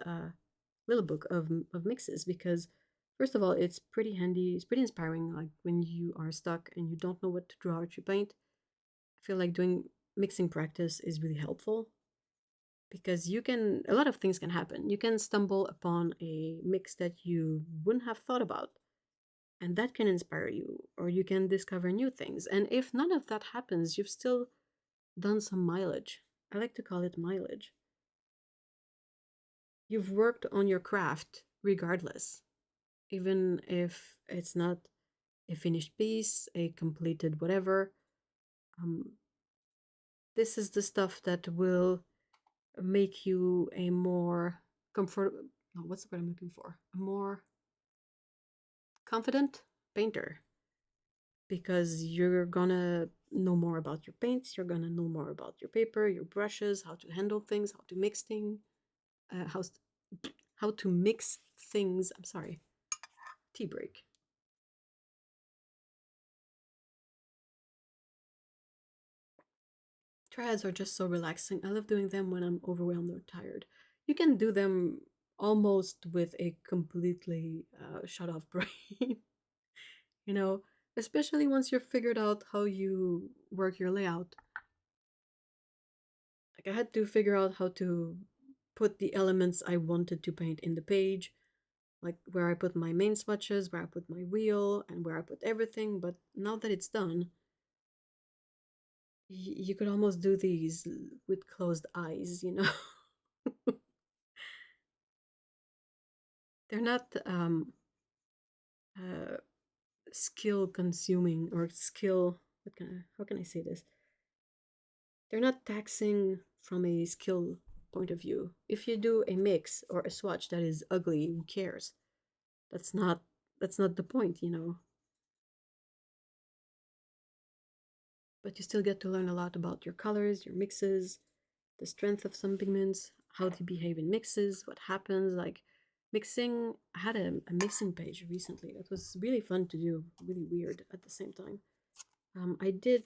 Speaker 1: little book of mixes, because first of all, it's pretty handy. It's pretty inspiring. Like when you are stuck and you don't know what to draw or to paint, I feel like doing mixing practice is really helpful, because a lot of things can happen. You can stumble upon a mix that you wouldn't have thought about, and that can inspire you, or you can discover new things. And if none of that happens, you've still done some mileage. I like to call it mileage. You've worked on your craft regardless, even if it's not a finished piece, a completed whatever. Um, this is the stuff that will make you a more comfortable, no, what's the word I'm looking for? A more confident painter, because you're gonna know more about your paints, you're gonna know more about your paper, your brushes, how to handle things, how to mix things, how to mix things. I'm sorry, tea break. Triads are just so relaxing. I love doing them when I'm overwhelmed or tired. You can do them almost with a completely shut off brain, you know, especially once you've figured out how you work your layout. Like, I had to figure out how to put the elements I wanted to paint in the page, like where I put my main swatches, where I put my wheel, and where I put everything. But now that it's done, you could almost do these with closed eyes, you know? They're not uh, skill consuming, or skill, how can I say this? They're not taxing from a skill point of view. If you do a mix or a swatch that is ugly, who cares? That's not that's not the point, you know. But you still get to learn a lot about your colors, your mixes, the strength of some pigments, how they behave in mixes, what happens. Like mixing, I had a mixing page recently that was really fun to do, really weird at the same time. I did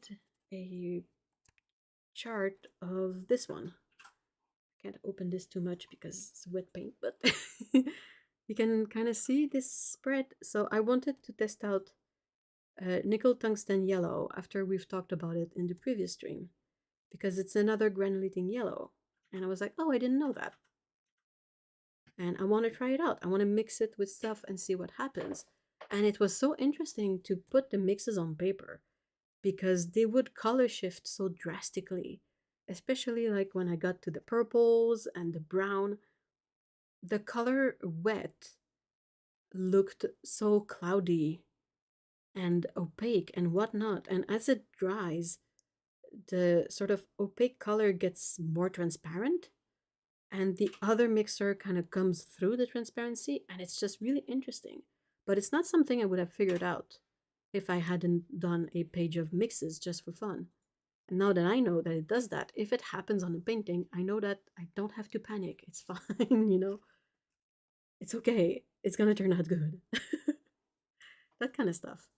Speaker 1: a chart of this one. I can't open this too much because it's wet paint, but you can kind of see this spread. So I wanted to test out nickel tungsten yellow after we've talked about it in the previous stream, because it's another granulating yellow. And I was like, oh, I didn't know that. And I want to try it out. I want to mix it with stuff and see what happens. And it was so interesting to put the mixes on paper, because they would color shift so drastically, especially like when I got to the purples and the brown. the color wet looked so cloudy and opaque and whatnot. And as it dries, the sort of opaque color gets more transparent, and the other mixer kind of comes through the transparency, and it's just really interesting. But it's not something I would have figured out if I hadn't done a page of mixes just for fun. And now that I know that it does that, if it happens on a painting, I know that I don't have to panic. It's fine, you know? It's okay. It's gonna turn out good. That kind of stuff.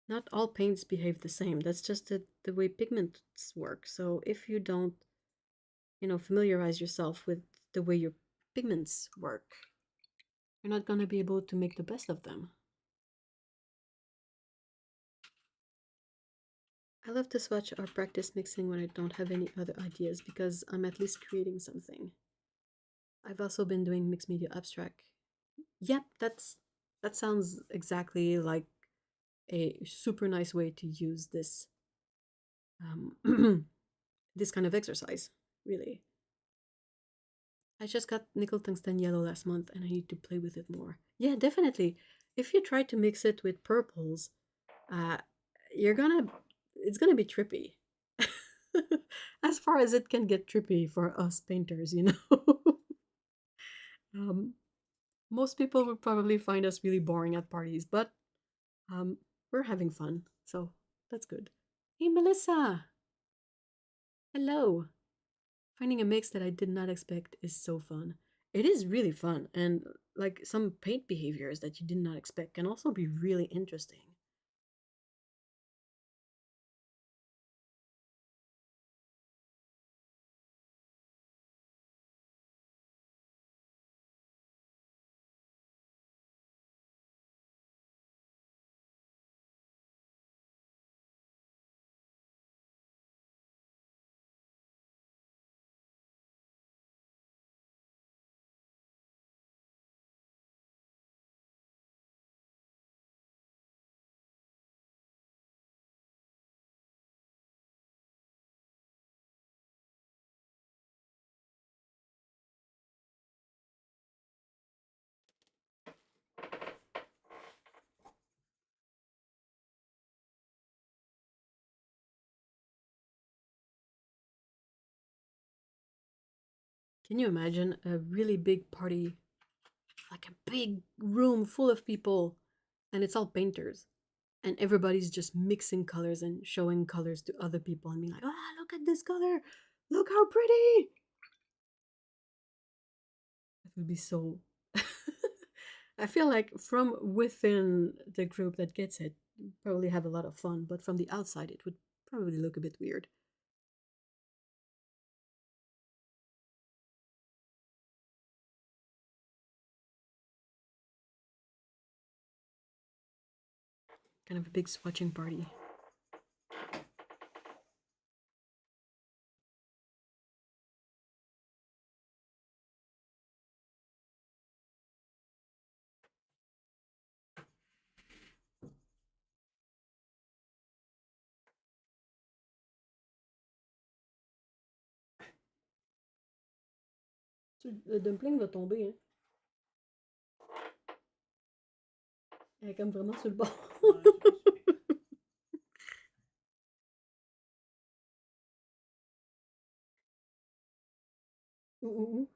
Speaker 1: Not all paints behave the same. That's just the way pigments work. So if you don't, familiarize yourself with the way your pigments work, you're not going to be able to make the best of them. I love to swatch or practice mixing when I don't have any other ideas because I'm at least creating something. I've also been doing mixed media abstract. Yep, that sounds exactly like a super nice way to use this this kind of exercise, really. I just got nickel tungsten yellow last month and I need to play with it more. Yeah, definitely. If you try to mix it with purples, uh, it's gonna be trippy. As far as it can get trippy for us painters, um, most people would probably find us really boring at parties, but we're having fun, so that's good. Hey, Melissa! Hello! Finding a mix that I did not expect is so fun. It is really fun, and like some paint behaviors that you did not expect can also be really interesting. Can you imagine a really big party, like a big room full of people, and it's all painters, and everybody's just mixing colors and showing colors to other people and being like, ah, look at this color! Look how pretty! It would be so. I feel like from within the group that gets it, probably have a lot of fun, but from the outside, it would probably look a bit weird. Kind of a big swatching party. Le dumpling va tomber, hein. Elle est comme vraiment sur le bord. Ouh, ouh, ouh.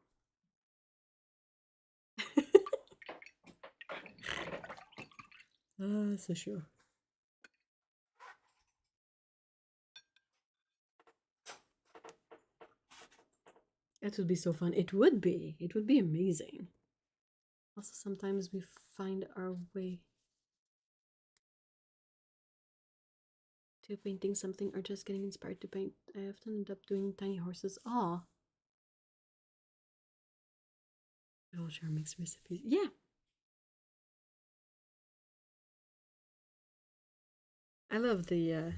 Speaker 1: Ah, c'est sûr. That would be so fun. It would be. It would be amazing. Also, sometimes we find our way to painting something or just getting inspired to paint. I often end up doing tiny horses. Aw. We'll share mixed recipes. Yeah. I love the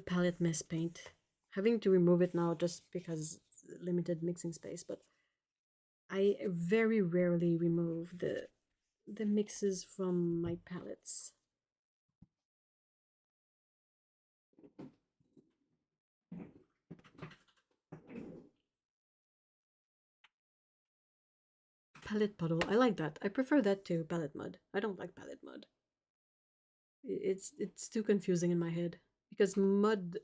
Speaker 1: palette mess paint. Having to remove it now just because limited mixing space, but I very rarely remove the mixes from my palettes. palette puddle. I like that. I prefer that to palette mud. I don't like palette mud. It's too confusing in my head because mud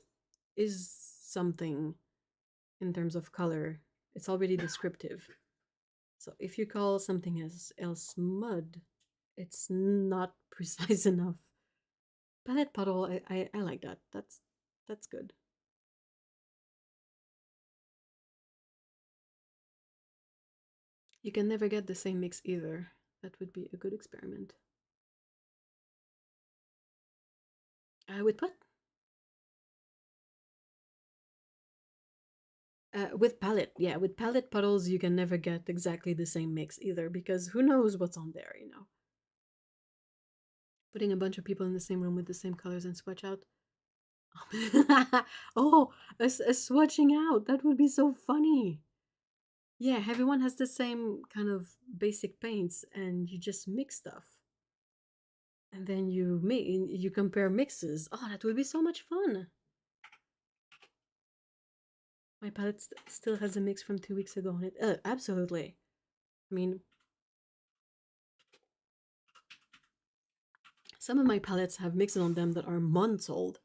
Speaker 1: is something in terms of color. It's already descriptive. So if you call something else mud, it's not precise enough. Palette puddle, I like that. That's good. You can never get the same mix either. That would be a good experiment. With what? With palette, yeah, with palette puddles, you can never get exactly the same mix either because who knows what's on there, you know. Putting a bunch of people in the same room with the same colors and swatch out. Oh, a swatching out. That would be so funny. Yeah, everyone has the same kind of basic paints and you just mix stuff. And then you compare mixes. Oh, that would be so much fun. My palette still has a mix from 2 weeks ago on it. Absolutely. I mean, some of my palettes have mixes on them that are months old.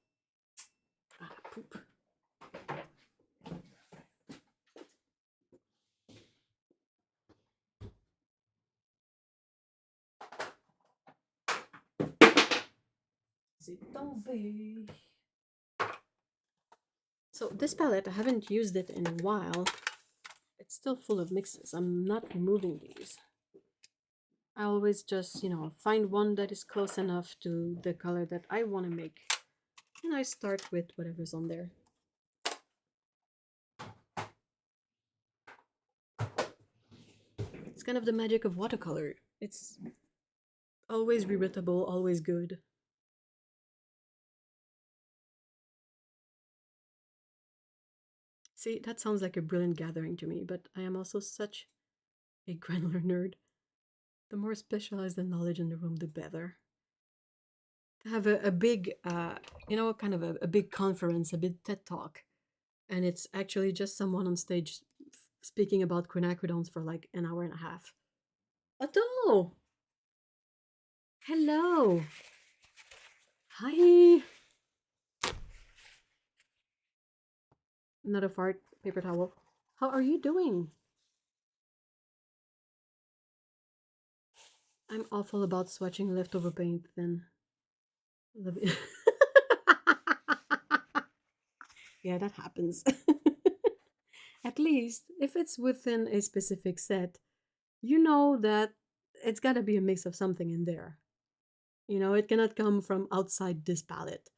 Speaker 1: Ah, poop. So this palette, I haven't used it in a while. It's still full of mixes. I'm not removing these. I always just, you know, find one that is close enough to the color that I want to make. And I start with whatever's on there. It's kind of the magic of watercolor. It's always rereadable, always good. See, that sounds like a brilliant gathering to me, but I am also such a granular nerd. The more specialized the knowledge in the room, the better. To have a big, you know, kind of a big conference, a big TED talk, and it's actually just someone on stage speaking about quinacridons for like an hour and a half. Otto! Hello! Hi! Not a fart, paper towel. How are you doing? I'm awful about swatching leftover paint then. Yeah, that happens. At least, if it's within a specific set, you know that it's gotta be a mix of something in there. You know, it cannot come from outside this palette.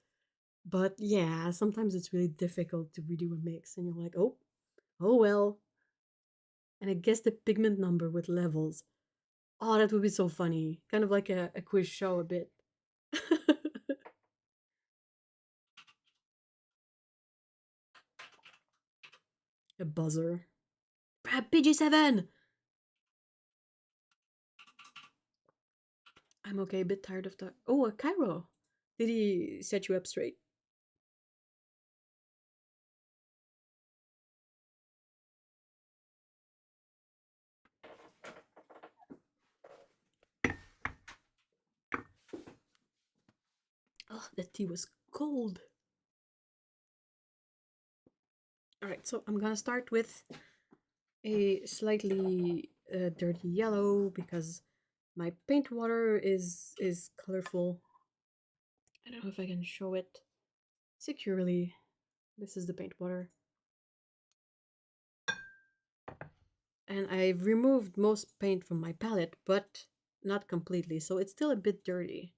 Speaker 1: But yeah, sometimes it's really difficult to redo a mix, and you're like, oh well. And I guess the pigment number with levels. Oh, that would be so funny. Kind of like a quiz show a bit. A buzzer. PG7! I'm okay, a bit tired of that. Oh, a Cairo. Did he set you up straight? Oh, that tea was cold. Alright, so I'm gonna start with a slightly dirty yellow because my paint water is colorful. I don't know if I can show it securely. This is the paint water. And I've removed most paint from my palette, but not completely, so it's still a bit dirty.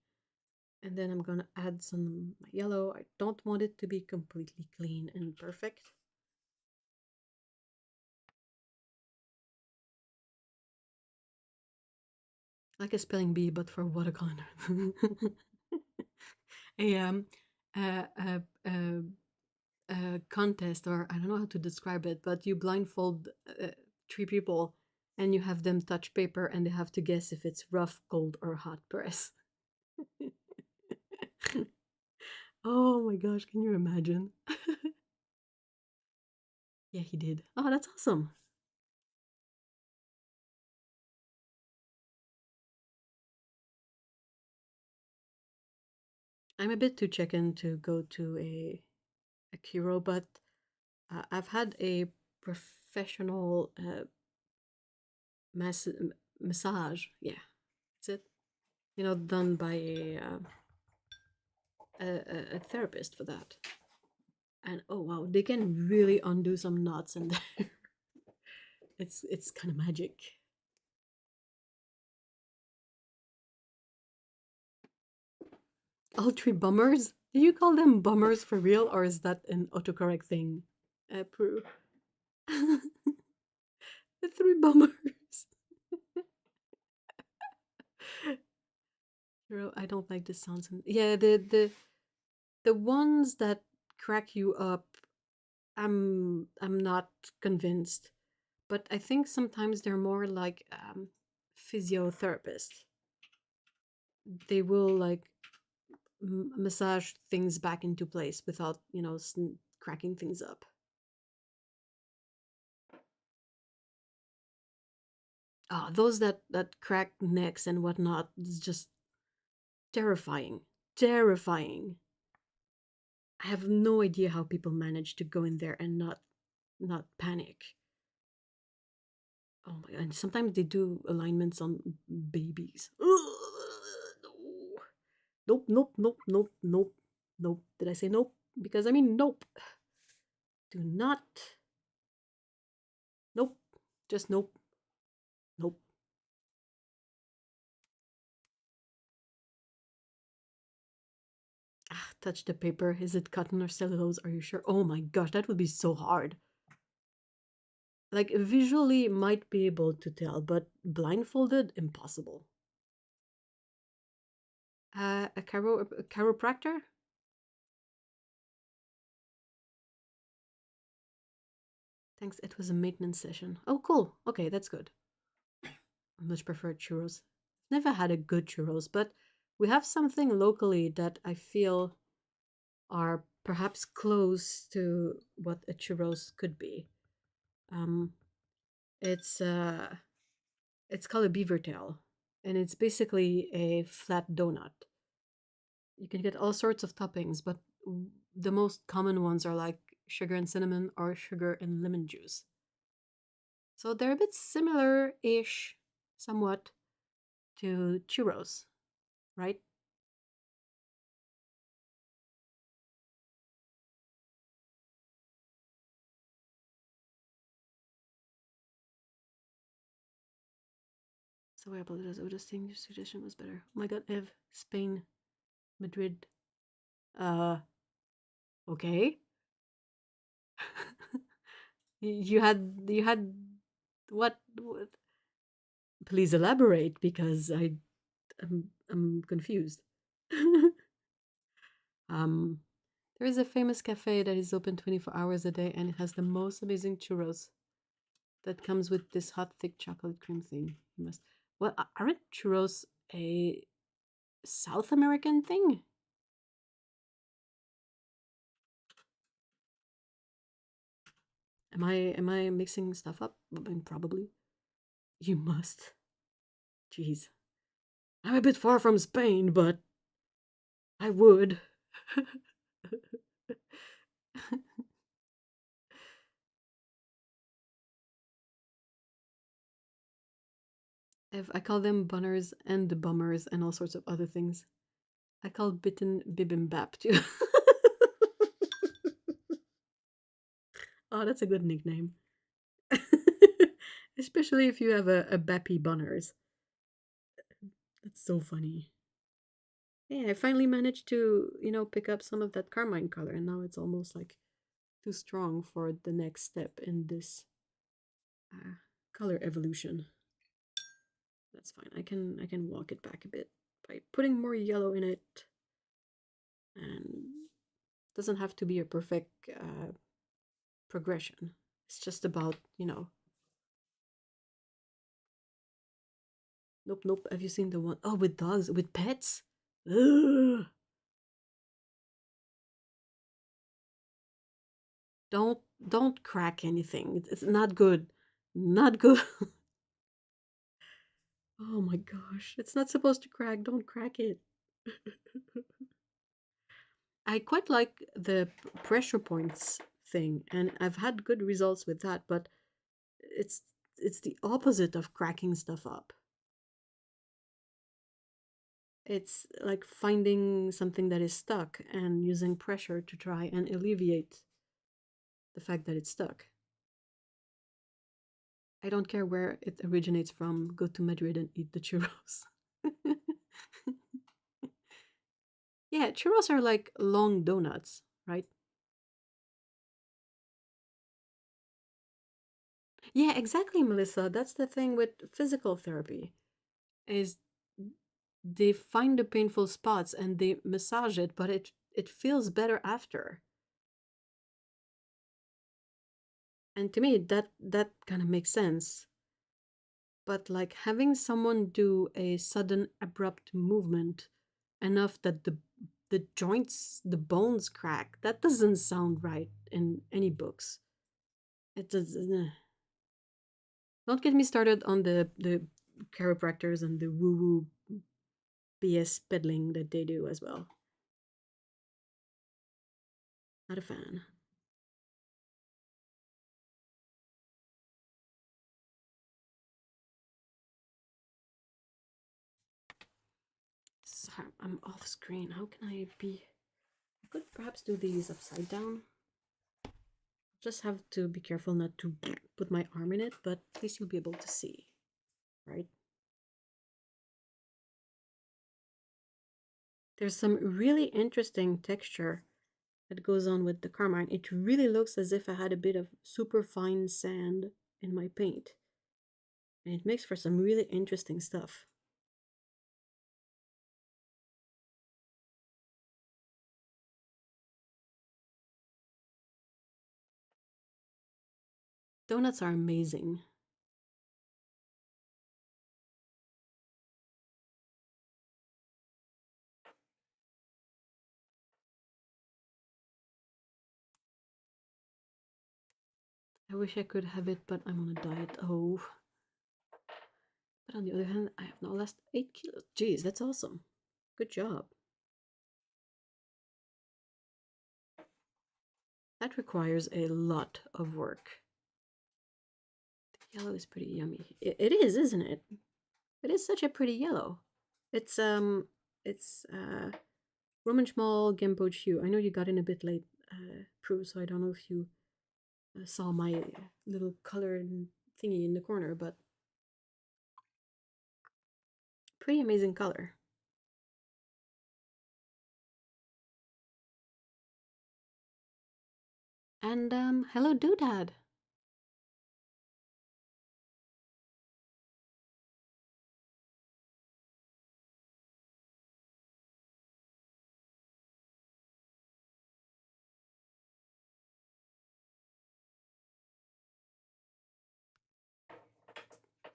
Speaker 1: And then I'm gonna add some yellow. I don't want it to be completely clean and perfect. Like a spelling bee, but for watercolor. a a, a, a contest, or I don't know how to describe it, but you blindfold 3 people and you have them touch paper and they have to guess if it's rough, cold, or hot press. Oh my gosh, can you imagine? Yeah, he did. Oh, that's awesome. I'm a bit too chicken to go to a chiro, but I've had a professional massage. Yeah, that's it. You know, done by a therapist for that. And oh wow, they can really undo some knots in there. It's kind of magic. All three bummers? Do you call them bummers for real, or is that an autocorrect thing? Prue. The three bummers. I don't like the sounds. Yeah, the ones that crack you up, I'm not convinced. But I think sometimes they're more like physiotherapists. They will like massage things back into place without, you know, cracking things up. Ah, those that crack necks and whatnot is just terrifying. Terrifying. I have no idea how people manage to go in there and not panic. Oh my god! And sometimes they do alignments on babies. No. Nope, nope, nope, nope, nope, nope. Did I say nope? Because I mean nope. Do not. Nope. Just nope. Nope. Ah, touch the paper. Is it cotton or cellulose? Are you sure? Oh my gosh, that would be so hard. Like visually might be able to tell, but blindfolded, impossible. A chiropractor? Thanks, it was a maintenance session. Oh, cool. Okay, that's good. I much prefer churros. Never had a good churros, but we have something locally that I feel are perhaps close to what a churros could be. Um, it's uh, it's called a beaver tail, and it's basically a flat donut. You can get all sorts of toppings, but the most common ones are like sugar and cinnamon or sugar and lemon juice. So they're a bit similar-ish, somewhat, to churros, right? So I apologize. I was just saying your suggestion was better. Oh my god, Ev, Spain, Madrid. Okay. You had what? Please elaborate because I'm confused. um, there is a famous cafe that is open 24 hours a day and it has the most amazing churros that comes with this hot thick chocolate cream thing. You must. Well, aren't churros a South American thing? Am I mixing stuff up? I mean, probably. You must. Jeez. I'm a bit far from Spain, but I would. I call them bunners and the bummers and all sorts of other things. I call bitten bibimbap too. Oh, that's a good nickname. Especially if you have a bappy bunners. That's so funny. Yeah, I finally managed to, you know, pick up some of that Carmine color, and now it's almost like too strong for the next step in this color evolution. That's fine. I can walk it back a bit by putting more yellow in it, and doesn't have to be a perfect progression. It's just about, you know. Nope, nope. Have you seen the one? Oh, with dogs, with pets. Ugh. Don't crack anything. It's not good. Not good. Oh my gosh. It's not supposed to crack. Don't crack it. I quite like the pressure points thing, and I've had good results with that, but it's it's the opposite of cracking stuff up. It's like finding something that is stuck and using pressure to try and alleviate the fact that it's stuck. I don't care where it originates from, go to Madrid and eat the churros. Yeah, churros are like long donuts, right? Yeah, exactly, Melissa. That's the thing with physical therapy is they find the painful spots and they massage it, but it feels better after. And to me that kind of makes sense. But like having someone do a sudden abrupt movement enough that the joints, the bones crack, that doesn't sound right in any books. It does. Don't get me started on the chiropractors and the woo woo BS peddling that they do as well. Not a fan. Sorry, I'm off screen. How can I be? I could perhaps do these upside down. Just have to be careful not to put my arm in it, but at least you'll be able to see, right? There's some really interesting texture that goes on with the Carmine. It really looks as if I had a bit of super fine sand in my paint. And it makes for some really interesting stuff. Donuts are amazing. I wish I could have it, but I'm on a diet. Oh. But on the other hand, I have now lost 8 kilos. Jeez, that's awesome. Good job. That requires a lot of work. The yellow is pretty yummy. It is, isn't it? It is such a pretty yellow. It's Roman Schmall Gamboge hue. I know you got in a bit late, Prue, so I don't know if you saw my little colored thingy in the corner, but pretty amazing color. And hello, Doodad.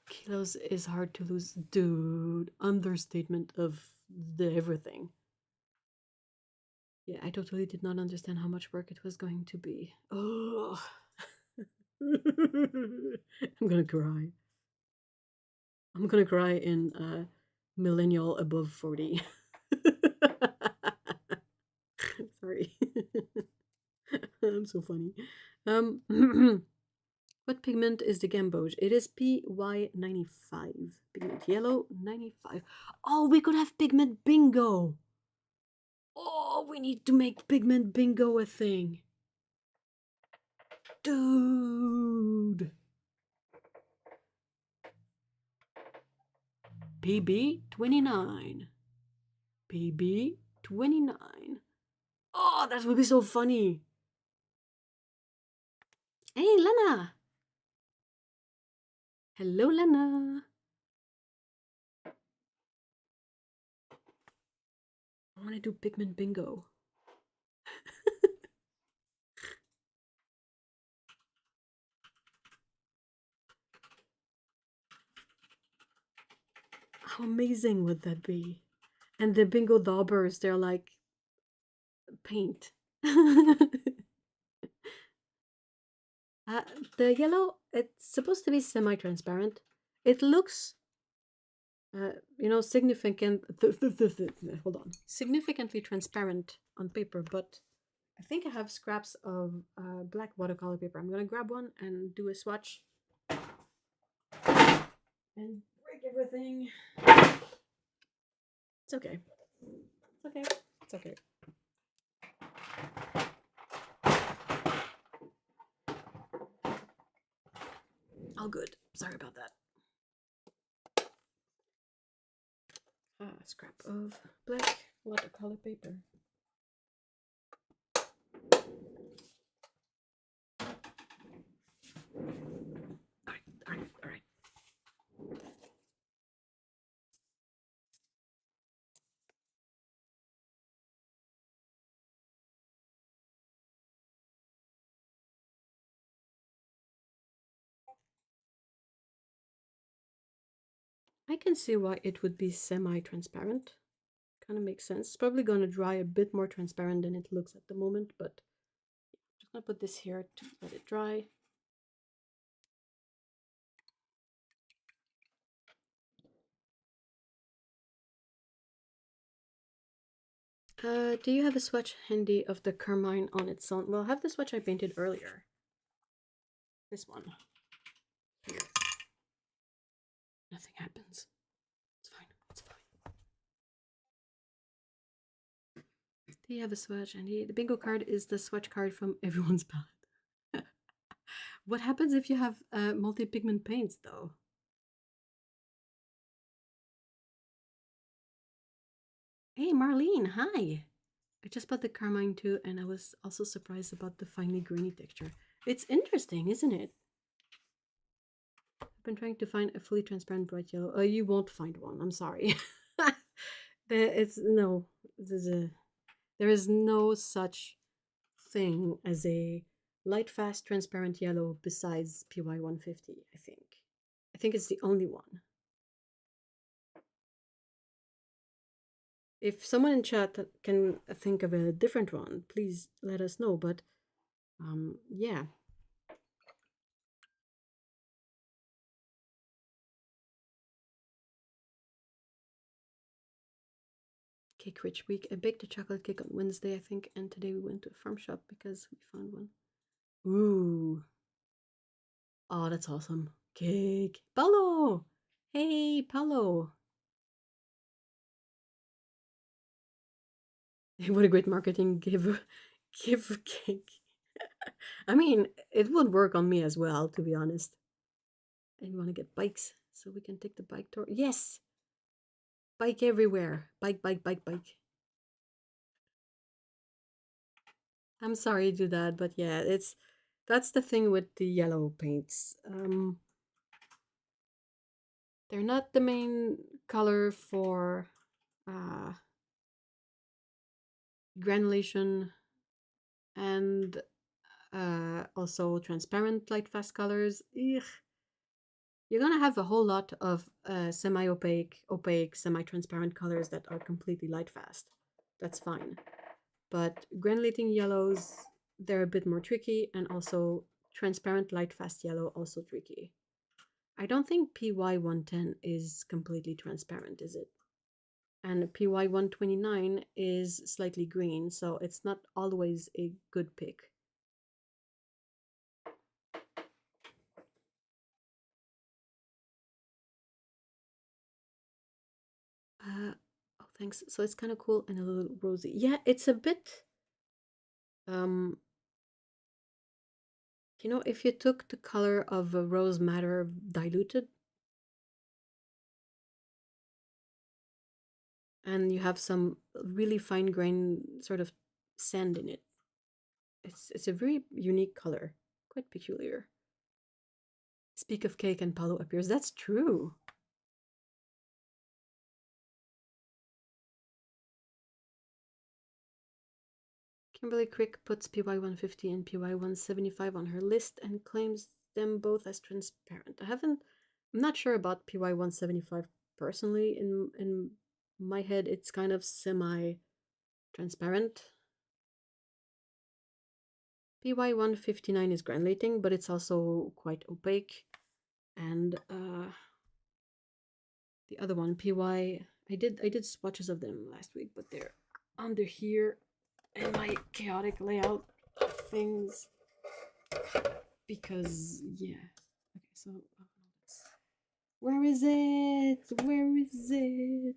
Speaker 1: Kilos is hard to lose, dude. Understatement of the everything. Yeah, I totally did not understand how much work it was going to be. Oh, I'm gonna cry. I'm gonna cry in millennial above 40. Sorry. I'm so funny. What pigment is the Gamboge? It is PY95. Pigment yellow 95. Oh, we could have pigment bingo. Oh, we need to make pigment bingo a thing. Dude. PB29. PB29. Oh, that would be so funny. Hey, Lena. Hello, Lena. I want to do pigment bingo. How amazing would that be? And the bingo daubers, they're like paint. The yellow, it's supposed to be semi-transparent. It looks, you know, significant. Hold on, significantly transparent on paper, but I think I have scraps of black watercolor paper. I'm gonna grab one and do a swatch and break everything. It's okay. It's okay. It's okay. All good. Sorry about that. Scrap of black watercolor paper. All right. I can see why it would be semi-transparent. Kind of makes sense. It's probably going to dry a bit more transparent than it looks at the moment, but I'm just going to put this here to let it dry. Do you have a swatch handy of the Carmine on its own? Well, I have the swatch I painted earlier. This one. Here. Nothing happens. It's fine. It's fine. Do you have a swatch handy? The bingo card is the swatch card from everyone's palette. What happens if you have multi-pigment paints, though? Hey, Marlene, hi! I just bought the Carmine too, and I was also surprised about the finely grainy texture. It's interesting, isn't it? I've been trying to find a fully transparent bright yellow. Oh, you won't find one. I'm sorry. There is no such thing as a light fast transparent yellow besides PY150. I think it's the only one. If someone in chat can think of a different one, please let us know. But yeah. Cake rich week. I baked a chocolate cake on Wednesday, I think, and today we went to a farm shop because we found one. Ooh. Oh, that's awesome. Cake. Paulo! Hey, Paulo. What a great marketing give cake. I mean, it would work on me as well, to be honest. And we want to get bikes so we can take the bike tour. Yes! Bike everywhere. Bike, bike, bike, bike. I'm sorry to do that, but yeah, that's the thing with the yellow paints. They're not the main color for granulation and also transparent light fast colors. Ugh. You're gonna have a whole lot of semi-opaque, opaque, semi-transparent colors that are completely light fast. That's fine. But granulating yellows, they're a bit more tricky, and also transparent light fast yellow also tricky. I don't think PY110 is completely transparent, is it? And PY129 is slightly green, so it's not always a good pick. Oh, thanks. So it's kind of cool and a little rosy. Yeah, it's a bit, you know, if you took the color of a rose madder diluted, and you have some really fine grain sort of sand in it. It's a very unique color, quite peculiar. Speak of cake and Paulo appears. That's true. Kimberly Crick puts PY150 and PY175 on her list and claims them both as transparent. I'm not sure about PY175 personally. In my head, it's kind of semi-transparent. PY159 is granulating, but it's also quite opaque. And the other one, I did swatches of them last week, but they're under here. in my chaotic layout of things because yeah. Okay, so where is it? Where is it?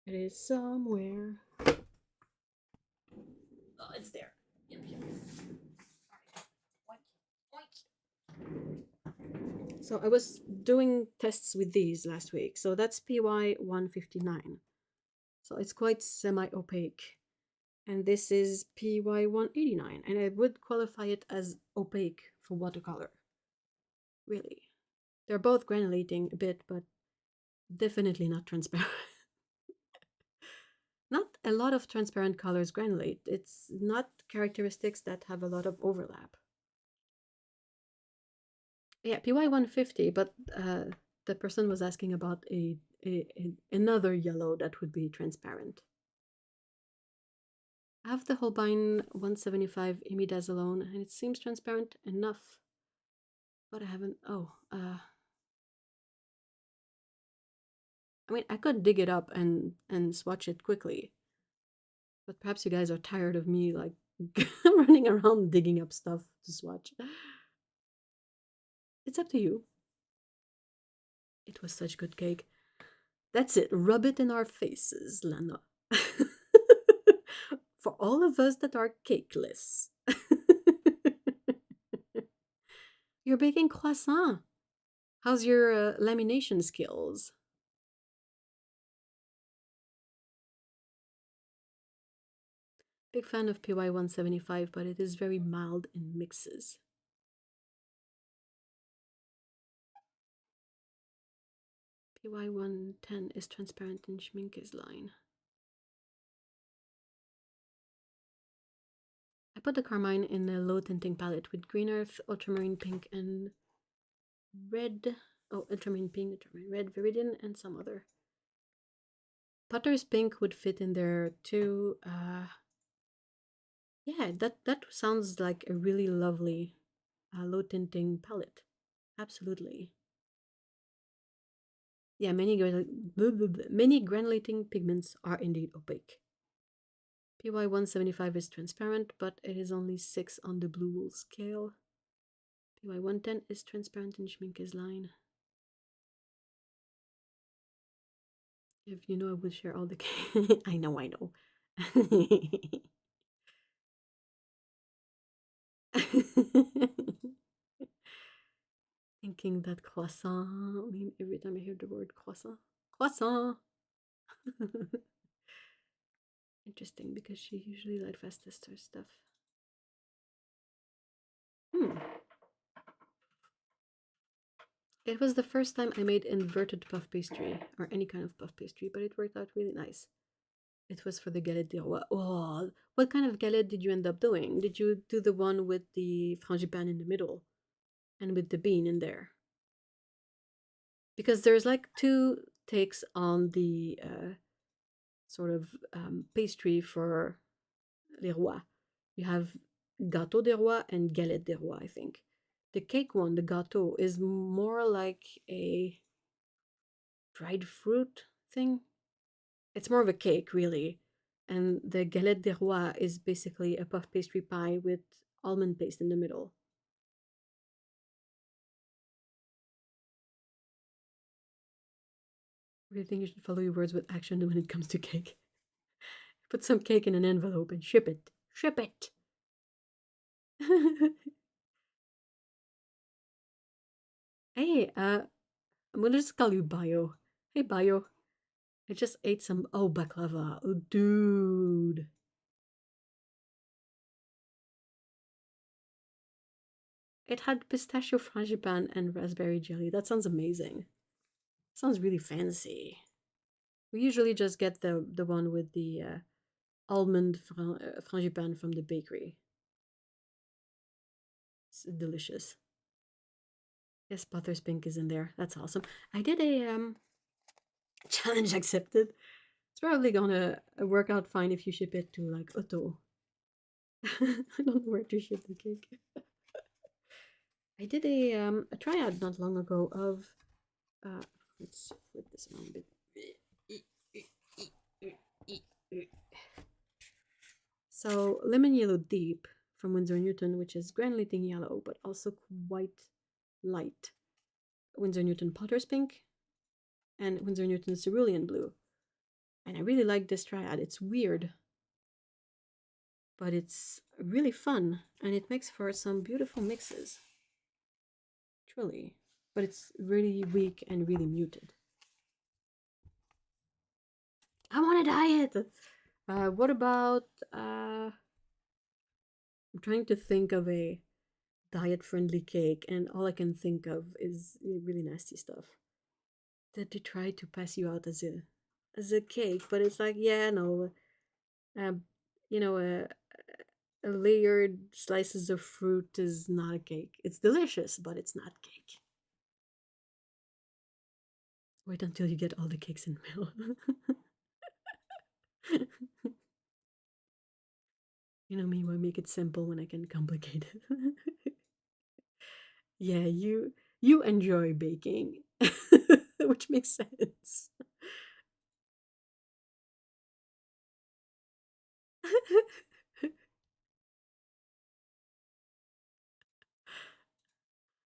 Speaker 1: It is somewhere. Oh, it's there. Yep, yep. So I was doing tests with these last week. So that's PY159. So it's quite semi-opaque. And this is PY189. And I would qualify it as opaque for watercolor. Really. They're both granulating a bit, but definitely not transparent. Not a lot of transparent colors granulate. It's not characteristics that have a lot of overlap. Yeah, PY150, but the person was asking about another yellow that would be transparent. I have the Holbein 175 imidazolone, and it seems transparent enough, but I haven't. Oh, I mean, I could dig it up and swatch it quickly, but perhaps you guys are tired of me like running around digging up stuff to swatch. It's up to you. It was such good cake. That's it. Rub it in our faces, Lana. For all of us that are cakeless. You're baking croissant. How's your lamination skills? Big fan of PY175, but it is very mild in mixes. PY110 is transparent in Schminke's line. I put the Carmine in a low tinting palette with green earth, ultramarine pink, and red. Oh, ultramarine pink, ultramarine red, viridian, and some other. Potter's pink would fit in there too. Yeah, that sounds like a really lovely low tinting palette. Absolutely. Yeah, many granulating pigments are indeed opaque. PY175 is transparent, but it is only 6 on the blue wool scale. PY110 is transparent in Schminke's line. If you know, I would share all the I know. Thinking that croissant. I mean, every time I hear the word croissant. Croissant! Interesting, because she usually light fast tests her stuff. It was the first time I made inverted puff pastry, or any kind of puff pastry, but it worked out really nice. It was for the galette de roi. Oh, what kind of galette did you end up doing? Did you do the one with the frangipane in the middle and with the bean in there? Because there's like two takes on the sort of pastry for les rois. You have gâteau des rois and galette des rois, I think. The cake one, the gâteau, is more like a dried fruit thing. It's more of a cake, really. And the galette des rois is basically a puff pastry pie with almond paste in the middle. I really think you should follow your words with action when it comes to cake. Put some cake in an envelope and ship it. Ship it! Hey, I'm gonna just call you Bio. Hey, Bio. I just ate some. Oh, baklava. Oh, dude. It had pistachio frangipane and raspberry jelly. That sounds amazing. Sounds really fancy. We usually just get the one with the almond frangipane from the bakery. It's delicious. Yes, Potter's Pink is in there. That's awesome. I did a challenge accepted. It's probably gonna work out fine if you ship it to like Otto. I don't know where to ship the cake. I did a triad not long ago of let's flip this around a bit. So lemon yellow deep from Winsor & Newton, which is granulating yellow, but also quite light. Winsor & Newton Potter's Pink and Winsor & Newton Cerulean Blue. And I really like this triad. It's weird, but it's really fun, and it makes for some beautiful mixes. Truly. But it's really weak and really muted. I'm on a diet! What about... I'm trying to think of a diet-friendly cake, and all I can think of is really nasty stuff. That they try to pass you out as a cake, but it's like, yeah, no. You know, a layered slices of fruit is not a cake. It's delicious, but it's not cake. Wait until you get all the cakes in the middle. You know me, why make it simple when I can complicate it? Yeah, you enjoy baking, which makes sense.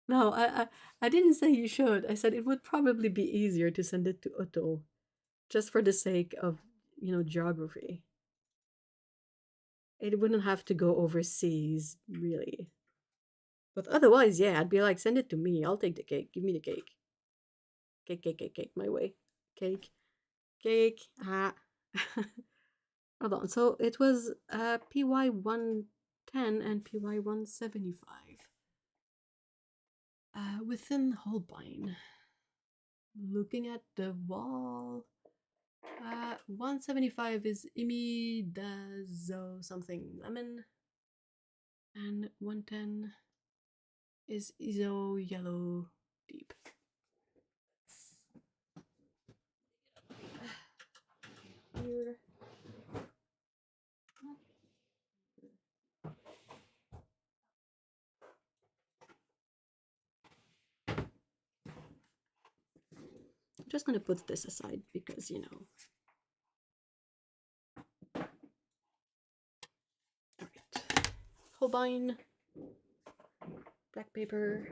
Speaker 1: No, I didn't say you should. I said it would probably be easier to send it to Otto, just for the sake of, geography. It wouldn't have to go overseas, really. But otherwise, yeah, I'd be like, send it to me. I'll take the cake. Give me the cake. Cake, cake, cake, cake, my way. Cake, cake. Ah. Hold on. So it was PY110 and PY175. Within Holbein. Looking at the wall. 175 is imidazo something lemon. And 110 is iso yellow deep. Here. I'm just gonna put this aside because, Alright. Holbein. Black paper.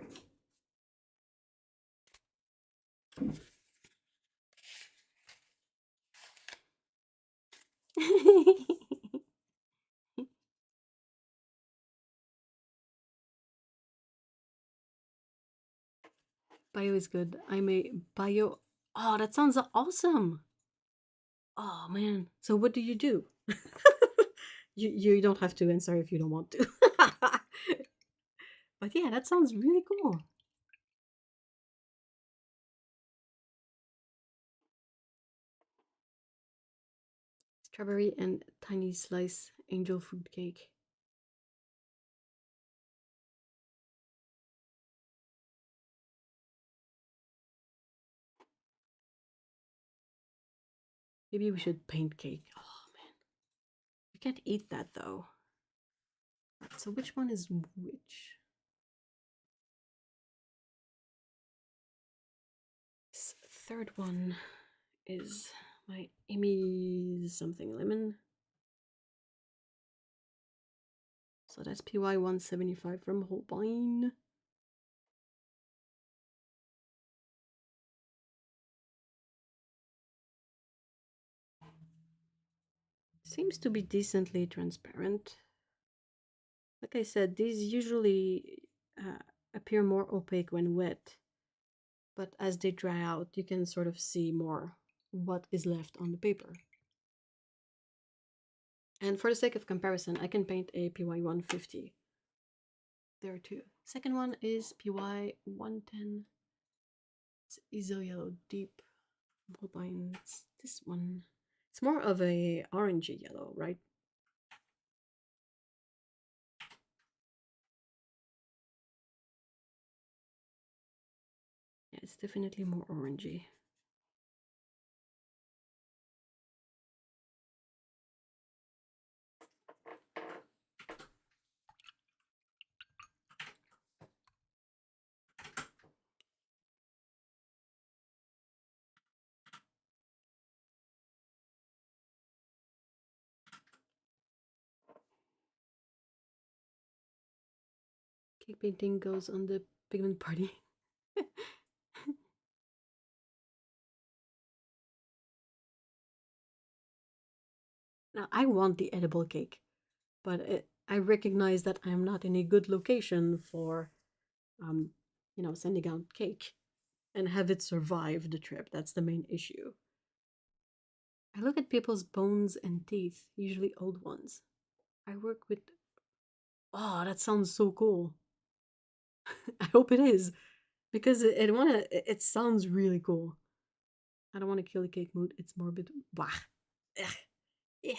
Speaker 1: Bio is good. I'm a bio. Oh, that sounds awesome. Oh man. So what do? You don't have to answer if you don't want to. But yeah, that sounds really cool. Strawberry and tiny slice angel food cake. Maybe we should paint cake. Oh man. You can't eat that though. So which one is which? This third one is my Amy something lemon. So that's PY175 from Holbein. Seems to be decently transparent. Like I said, these usually appear more opaque when wet, but as they dry out, you can sort of see more what is left on the paper. And for the sake of comparison, I can paint a PY150 there too. Second one is PY110. It's Iso Yellow Deep. Holbein. It's this one. It's more of a orangey yellow, right? Yeah, it's definitely more orangey. Cake painting goes on the pigment party. Now, I want the edible cake, but I recognize that I'm not in a good location for, um, sending out cake and have it survive the trip. That's the main issue. I look at people's bones and teeth, usually old ones. I work with. Oh, that sounds so cool. I hope it is, because it sounds really cool. I don't want to kill the cake mood. It's morbid. Bah. Ugh. Eh.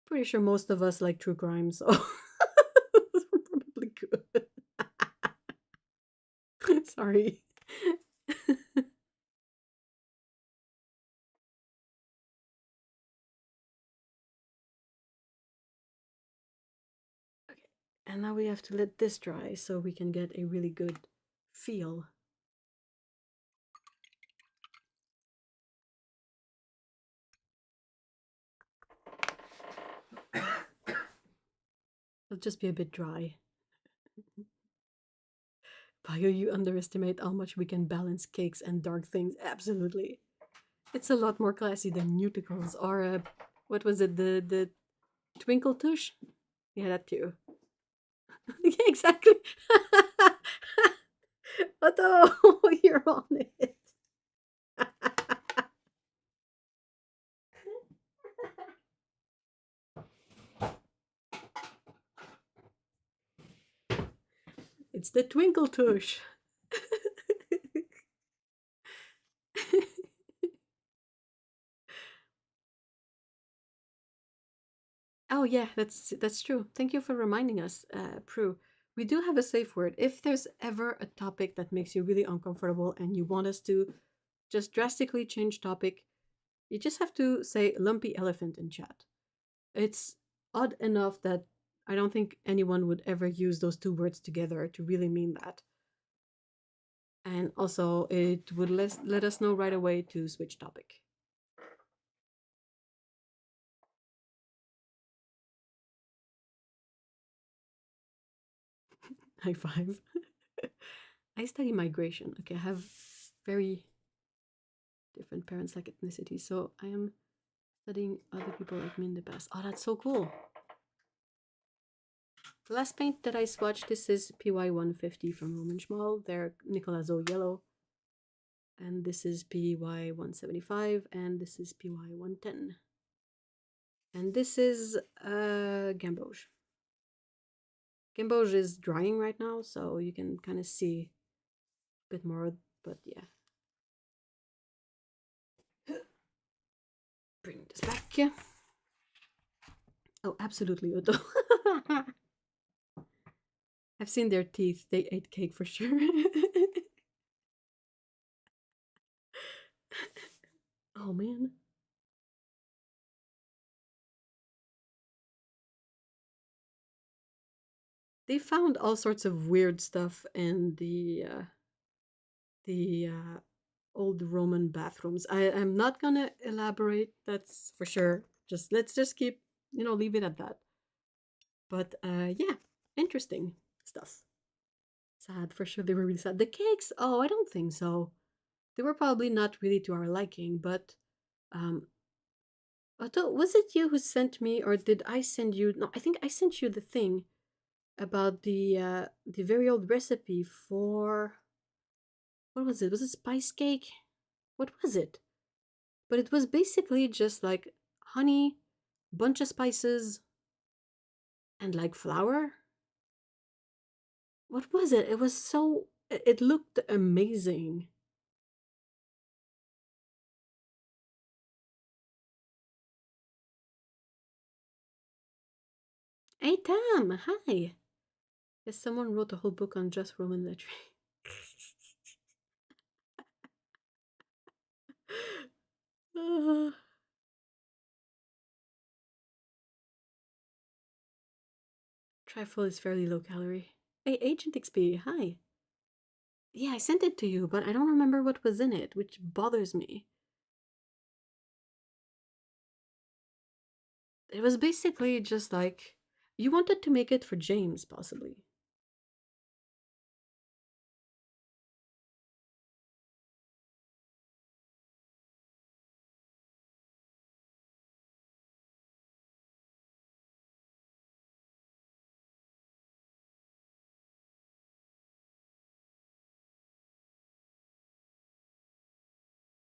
Speaker 1: Pretty sure most of us like true crime, so probably good. Sorry. Okay, and now we have to let this dry so we can get a really good feel. It'll just be a bit dry. Bio, you underestimate how much we can balance cakes and dark things. Absolutely. It's a lot more classy than Nuticles or what was it, the Twinkle Tush? Yeah, that too. Yeah, exactly. Otto, you're on it. It's the Twinkle Tush. Oh yeah, that's true. Thank you for reminding us, Prue. We do have a safe word. If there's ever a topic that makes you really uncomfortable and you want us to just drastically change topic, you just have to say lumpy elephant in chat. It's odd enough that I don't think anyone would ever use those two words together to really mean that. And also, it would let us know right away to switch topic. High five. I study migration. Okay, I have very different parents like ethnicity, so I am studying other people like me in the past. Oh, that's so cool. The last paint that I swatched, this is PY150 from Roman Schmal. They're Nicolazo yellow. And this is PY175, and this is PY110. And this is Gamboge. Gamboge is drying right now, so you can kind of see a bit more, but yeah. Bring this back. Oh, absolutely, Otto. I've seen their teeth. They ate cake for sure. Oh, man. They found all sorts of weird stuff in the old Roman bathrooms. I'm not gonna elaborate. That's for sure. Let's just keep leave it at that. But yeah, interesting stuff. Sad for sure. They were really sad. The cakes. Oh, I don't think so. They were probably not really to our liking. But Otto, was it you who sent me, or did I send you? No, I think I sent you the thing about the very old recipe for what was it? Was it spice cake? What was it? But it was basically just like honey, bunch of spices, and like flour. What was it? It was so. It looked amazing. Hey Tam, hi. Yes, someone wrote a whole book on just Roman lettering. Trifle is fairly low calorie. Hey, Agent XP, hi. Yeah, I sent it to you, but I don't remember what was in it, which bothers me. It was basically just like you wanted to make it for James, possibly.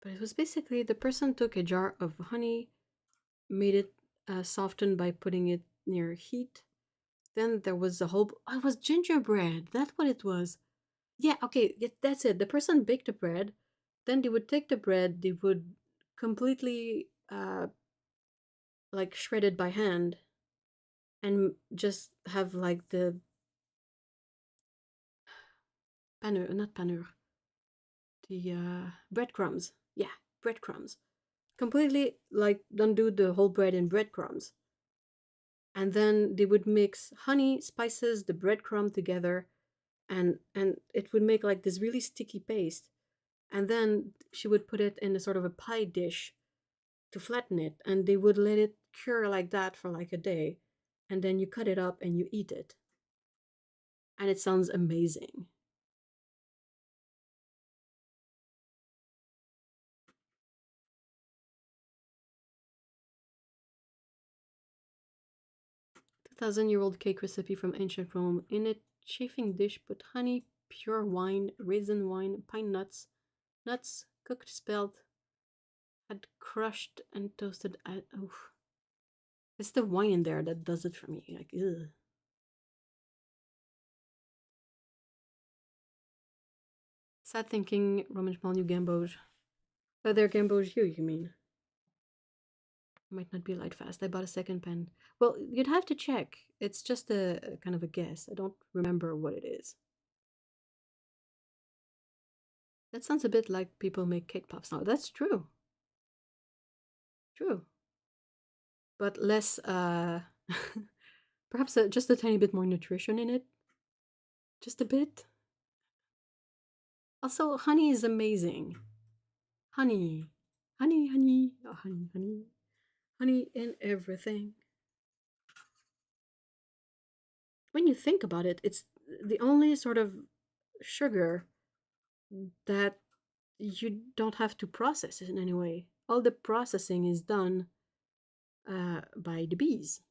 Speaker 1: But it was basically the person took a jar of honey, made it soften by putting it near heat. Then there was a whole. Oh, it was gingerbread. That's what it was. Yeah, okay, that's it. The person baked the bread. Then they would take the bread. They would completely like shred it by hand, and just have like the panure, not panure, the breadcrumbs. Yeah, breadcrumbs. Completely like don't do the whole bread in breadcrumbs. And then they would mix honey, spices, the breadcrumb together, and it would make like this really sticky paste. And then she would put it in a sort of a pie dish to flatten it, and they would let it cure like that for like a day, and then you cut it up and you eat it, and it sounds amazing. Two 1,000-year-old cake recipe from ancient Rome. In a chafing dish, put honey, pure wine, raisin wine, pine nuts, cooked, spelled, had crushed and toasted. Oof. It's the wine in there that does it for me. Like, ugh. Sad thinking, Roman small new Gamboge. Oh, they're Gamboge you mean? Might not be light fast. I bought a second pen. Well, you'd have to check. It's just a kind of a guess. I don't remember what it is. That sounds a bit like people make cake pops now. That's true. True. But less, perhaps just a tiny bit more nutrition in it. Just a bit. Also, honey is amazing. Honey. Honey, honey. Oh, honey, honey. Honey in everything. When you think about it, it's the only sort of sugar that you don't have to process it in any way. All the processing is done by the bees.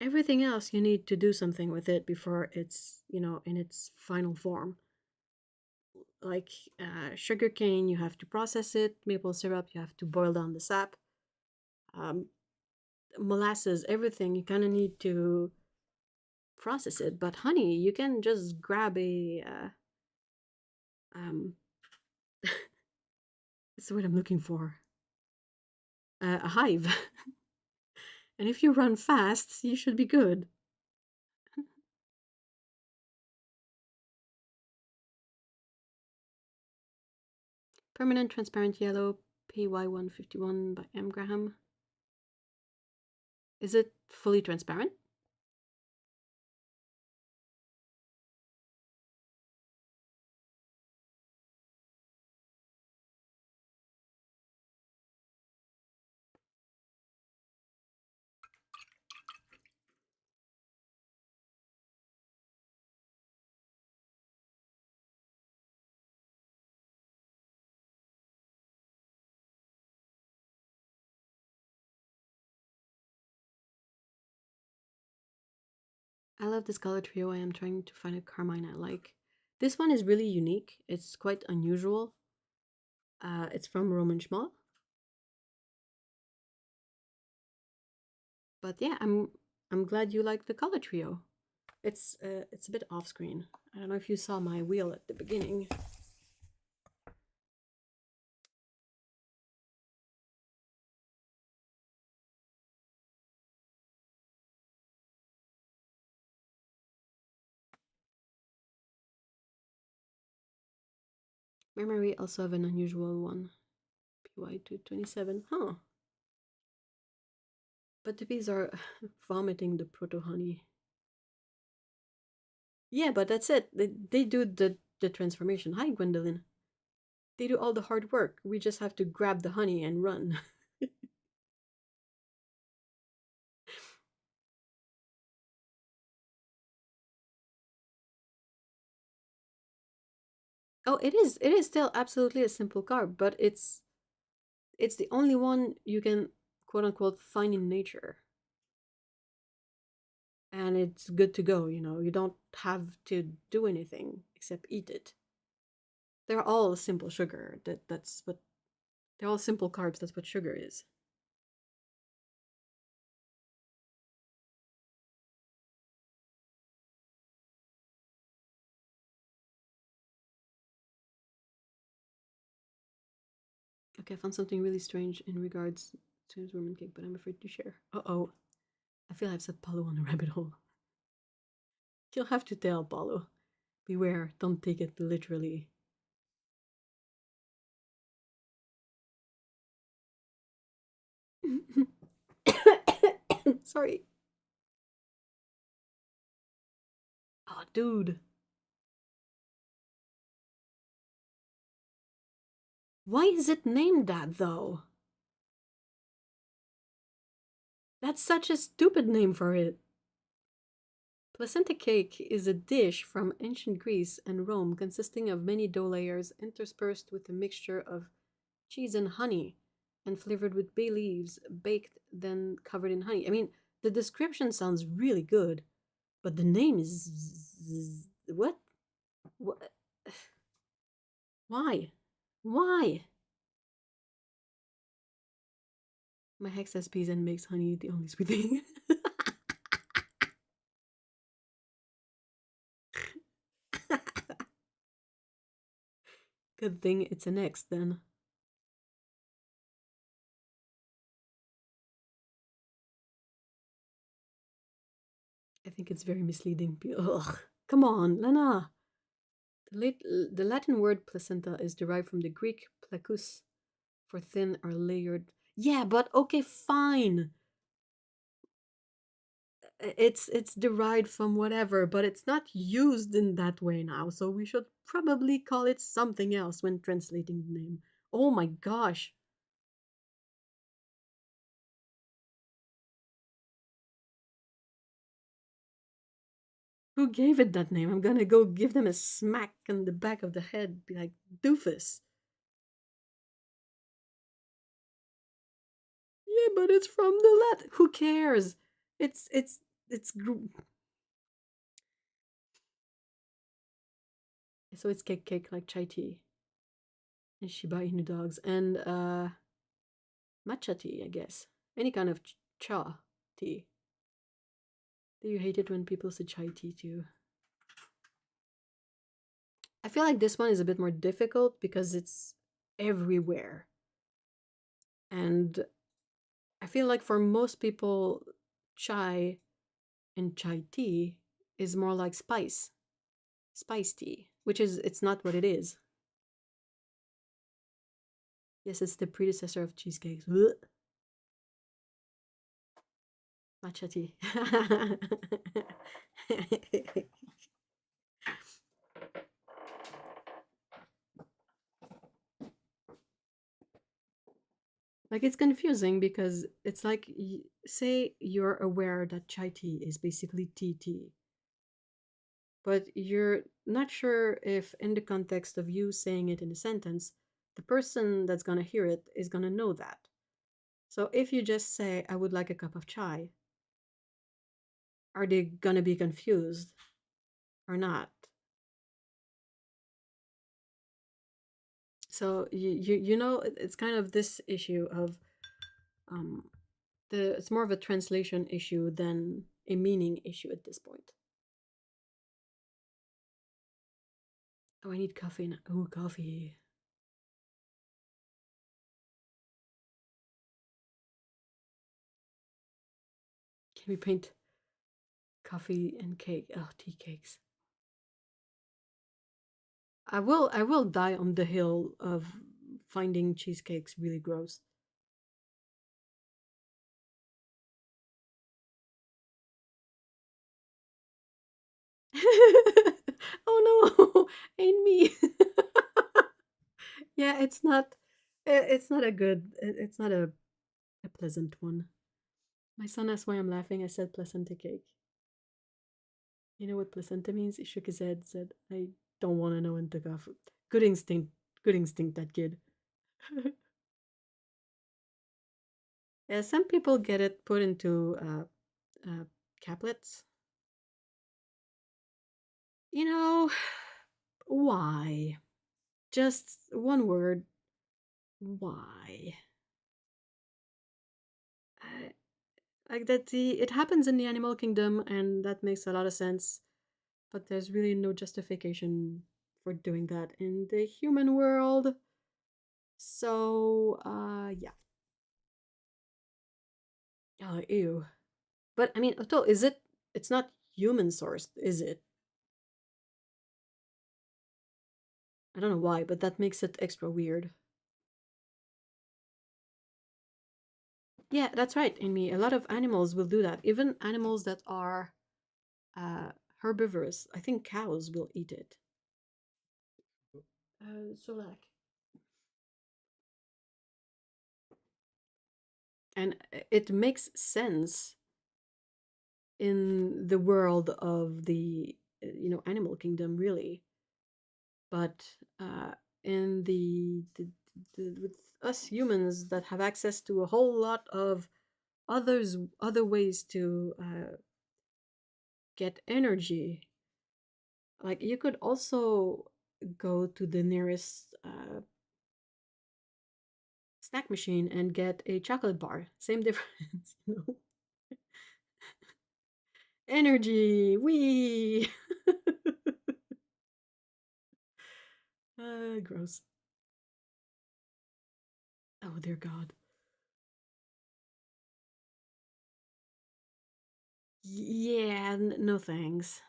Speaker 1: Everything else you need to do something with it before it's, in its final form. Like sugar cane, you have to process it. Maple syrup, you have to boil down the sap. Molasses, everything, you kind of need to process it. But honey, you can just grab a that's the word I'm looking for. A hive. And if you run fast, you should be good. Permanent transparent yellow, PY151 by M. Graham. Is it fully transparent? I love this color trio. I am trying to find a Carmine I like. This one is really unique. It's quite unusual. It's from Roman Schmal. But yeah, I'm glad you like the color trio. It's a bit off screen. I don't know if you saw my wheel at the beginning. Memory also have an unusual one. PY227. Huh. But the bees are vomiting the proto honey. Yeah, but that's it. They do the transformation. Hi, Gwendolyn. They do all the hard work. We just have to grab the honey and run. Oh, it is. It is still absolutely a simple carb, but it's the only one you can quote unquote find in nature. And it's good to go, you don't have to do anything. except eat it. They're all simple sugar. That's what they're all simple carbs. That's what sugar is. Okay, I found something really strange in regards to his Roman cake, but I'm afraid to share. Uh-oh. I feel I've set Paulo on a rabbit hole. You'll have to tell, Paulo. Beware, don't take it literally. Sorry. Oh, dude. Why is it named that, though? That's such a stupid name for it. Placenta cake is a dish from ancient Greece and Rome consisting of many dough layers interspersed with a mixture of cheese and honey and flavored with bay leaves, baked, then covered in honey. I mean, the description sounds really good, but the name is. What? What? Why? Why? My hex says peas and makes honey the only sweet thing. Good thing it's an X then. I think it's very misleading. Ugh. Come on, Lena. The Latin word placenta is derived from the Greek placus for thin or layered. Yeah, but okay, fine. It's derived from whatever, but it's not used in that way now, so we should probably call it something else when translating the name. Oh my gosh. Who gave it that name? I'm gonna go give them a smack in the back of the head, be like, doofus. Yeah, but it's from the Latin. Who cares? It's so it's cake like chai tea and Shiba Inu dogs and matcha tea, I guess. Any kind of cha tea. Do you hate it when people say chai tea too? I feel like this one is a bit more difficult because it's everywhere. And I feel like for most people, chai and chai tea is more like spice tea, which is, it's not what it is. Yes, it's the predecessor of cheesecakes. Ugh. Matcha tea. Like, it's confusing because it's like, say you're aware that chai tea is basically tea, but you're not sure if in the context of you saying it in a sentence, the person that's gonna hear it is gonna know that. So if you just say, I would like a cup of chai, are they gonna be confused or not? So you know, it's kind of this issue of it's more of a translation issue than a meaning issue at this point. Oh, I need coffee now. Oh, coffee. Can we paint coffee and cake? Oh, tea cakes. I will die on the hill of finding cheesecakes really gross. Oh no, ain't me. Yeah, it's not a good, it's not a pleasant one. My son asked why I'm laughing. I said placenta cake. You know what placenta means? He shook his head, said, I don't want to know, and took off. Good instinct. Good instinct, that kid. Yeah, some people get it put into caplets. You know, Why? Just one word. Why? Like that, it happens in the animal kingdom, and that makes a lot of sense. But there's really no justification for doing that in the human world. So, yeah. Oh, ew. But I mean, Otto, is it? It's not human sourced, is it? I don't know why, but that makes it extra weird. Yeah, that's right, Amy. A lot of animals will do that. Even animals that are herbivorous. I think cows will eat it. So like. And it makes sense in the world of the animal kingdom, really. But in with us humans that have access to a whole lot of other ways to get energy, like you could also go to the nearest snack machine and get a chocolate bar. Same difference, Energy, wee. Gross. Oh dear God. Yeah, no thanks.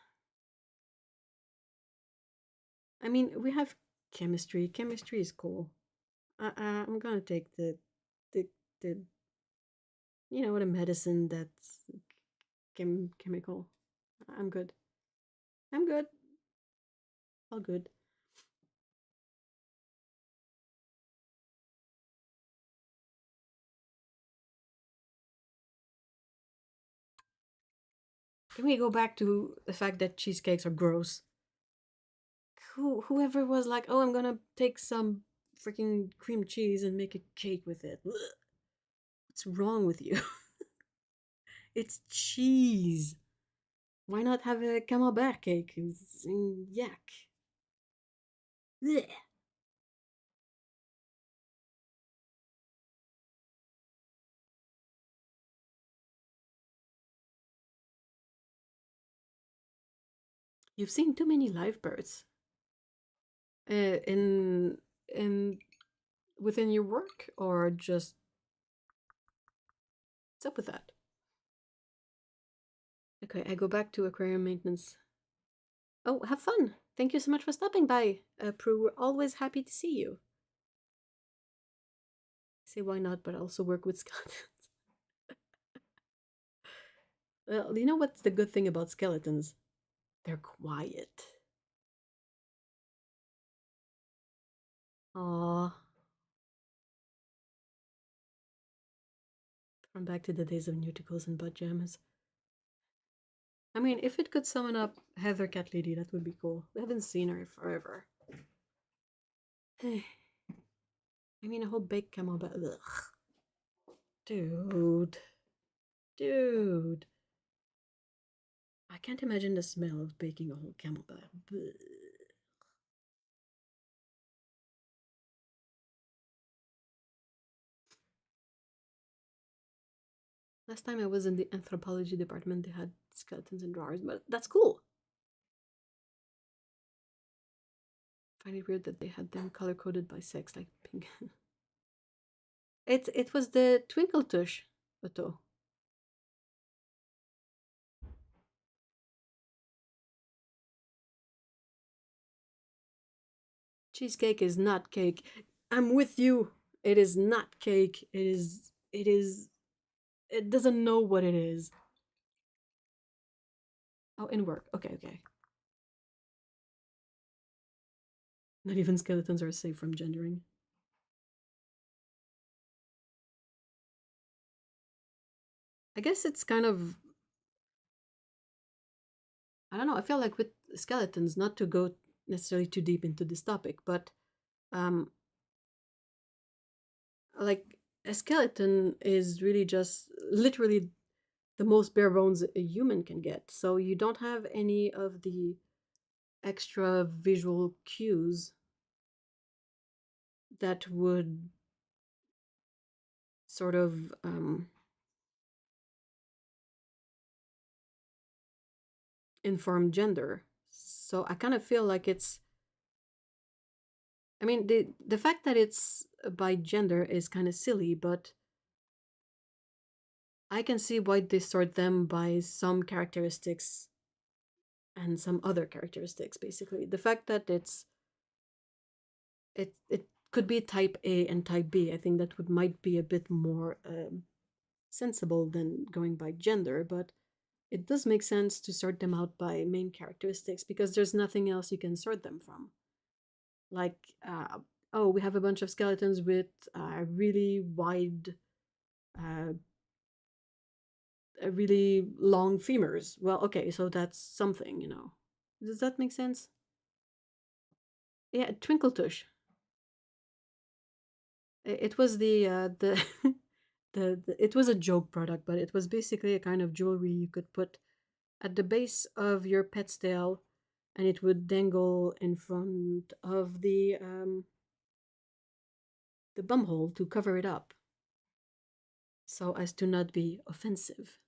Speaker 1: I mean, we have chemistry. Chemistry is cool. I'm gonna take the the the medicine that's chemical. I'm good. I'm good. All good. Can we go back to the fact that cheesecakes are gross? Whoever was like, oh, I'm gonna take some freaking cream cheese and make a cake with it. Ugh. What's wrong with you? It's cheese. Why not have a camembert cake? Yuck. Blech. You've seen too many live birds. In within your work, or just what's up with that? Okay, I go back to aquarium maintenance. Oh, have fun! Thank you so much for stopping by, Prue. We're always happy to see you. I say why not, but I also work with skeletons. Well, you know what's the good thing about skeletons? They're quiet. Aww. I'm back to the days of nudicles and butt jammas. I mean, if it could summon up Heather Cat Lady, that would be cool. We haven't seen her forever. I mean, a whole baked camembert. Ugh. Dude. Dude. I can't imagine the smell of baking a whole camembert. Blech. Last time I was in the anthropology department, they had skeletons in drawers, but that's cool. I find it weird that they had them color coded by sex, like pink. It was the twinkle tush, Otto. Cheesecake is not cake. I'm with you. It is not cake. It doesn't know what it is. Oh, in work. Okay, okay. Not even skeletons are safe from gendering. I guess it's kind of, I don't know, I feel like with skeletons, not to go necessarily too deep into this topic, but um like a skeleton is really just literally the most bare bones a human can get. So you don't have any of the extra visual cues that would sort of inform gender. So I kind of feel like it's, I mean, the fact that it's by gender is kind of silly, but I can see why they sort them by some characteristics and some other characteristics. Basically, the fact that it could be type A and type B, I think that would might be a bit more sensible than going by gender, but it does make sense to sort them out by main characteristics because there's nothing else you can sort them from. Like, oh, we have a bunch of skeletons with really wide, uh, really long femurs. Well, okay, so that's something, you know. Does that make sense? Yeah, Twinkle Tush. It was the it was a joke product, but it was basically a kind of jewelry you could put at the base of your pet's tail, and it would dangle in front of the bumhole to cover it up, so as to not be offensive.